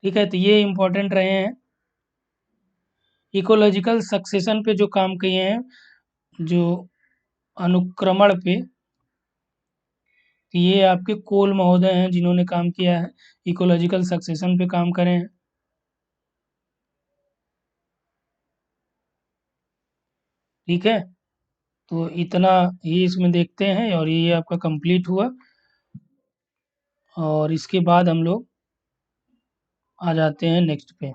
ठीक है, तो ये इम्पोर्टेंट रहे हैं। इकोलॉजिकल सक्सेशन पे जो काम किए हैं, जो अनुक्रमण पे, ये आपके कोल महोदय हैं जिन्होंने काम किया है, इकोलॉजिकल सक्सेशन पे काम करे हैं। ठीक है। तो इतना ये इसमें देखते हैं, और ये आपका कंप्लीट हुआ। और इसके बाद हम लोग आ जाते हैं नेक्स्ट पे।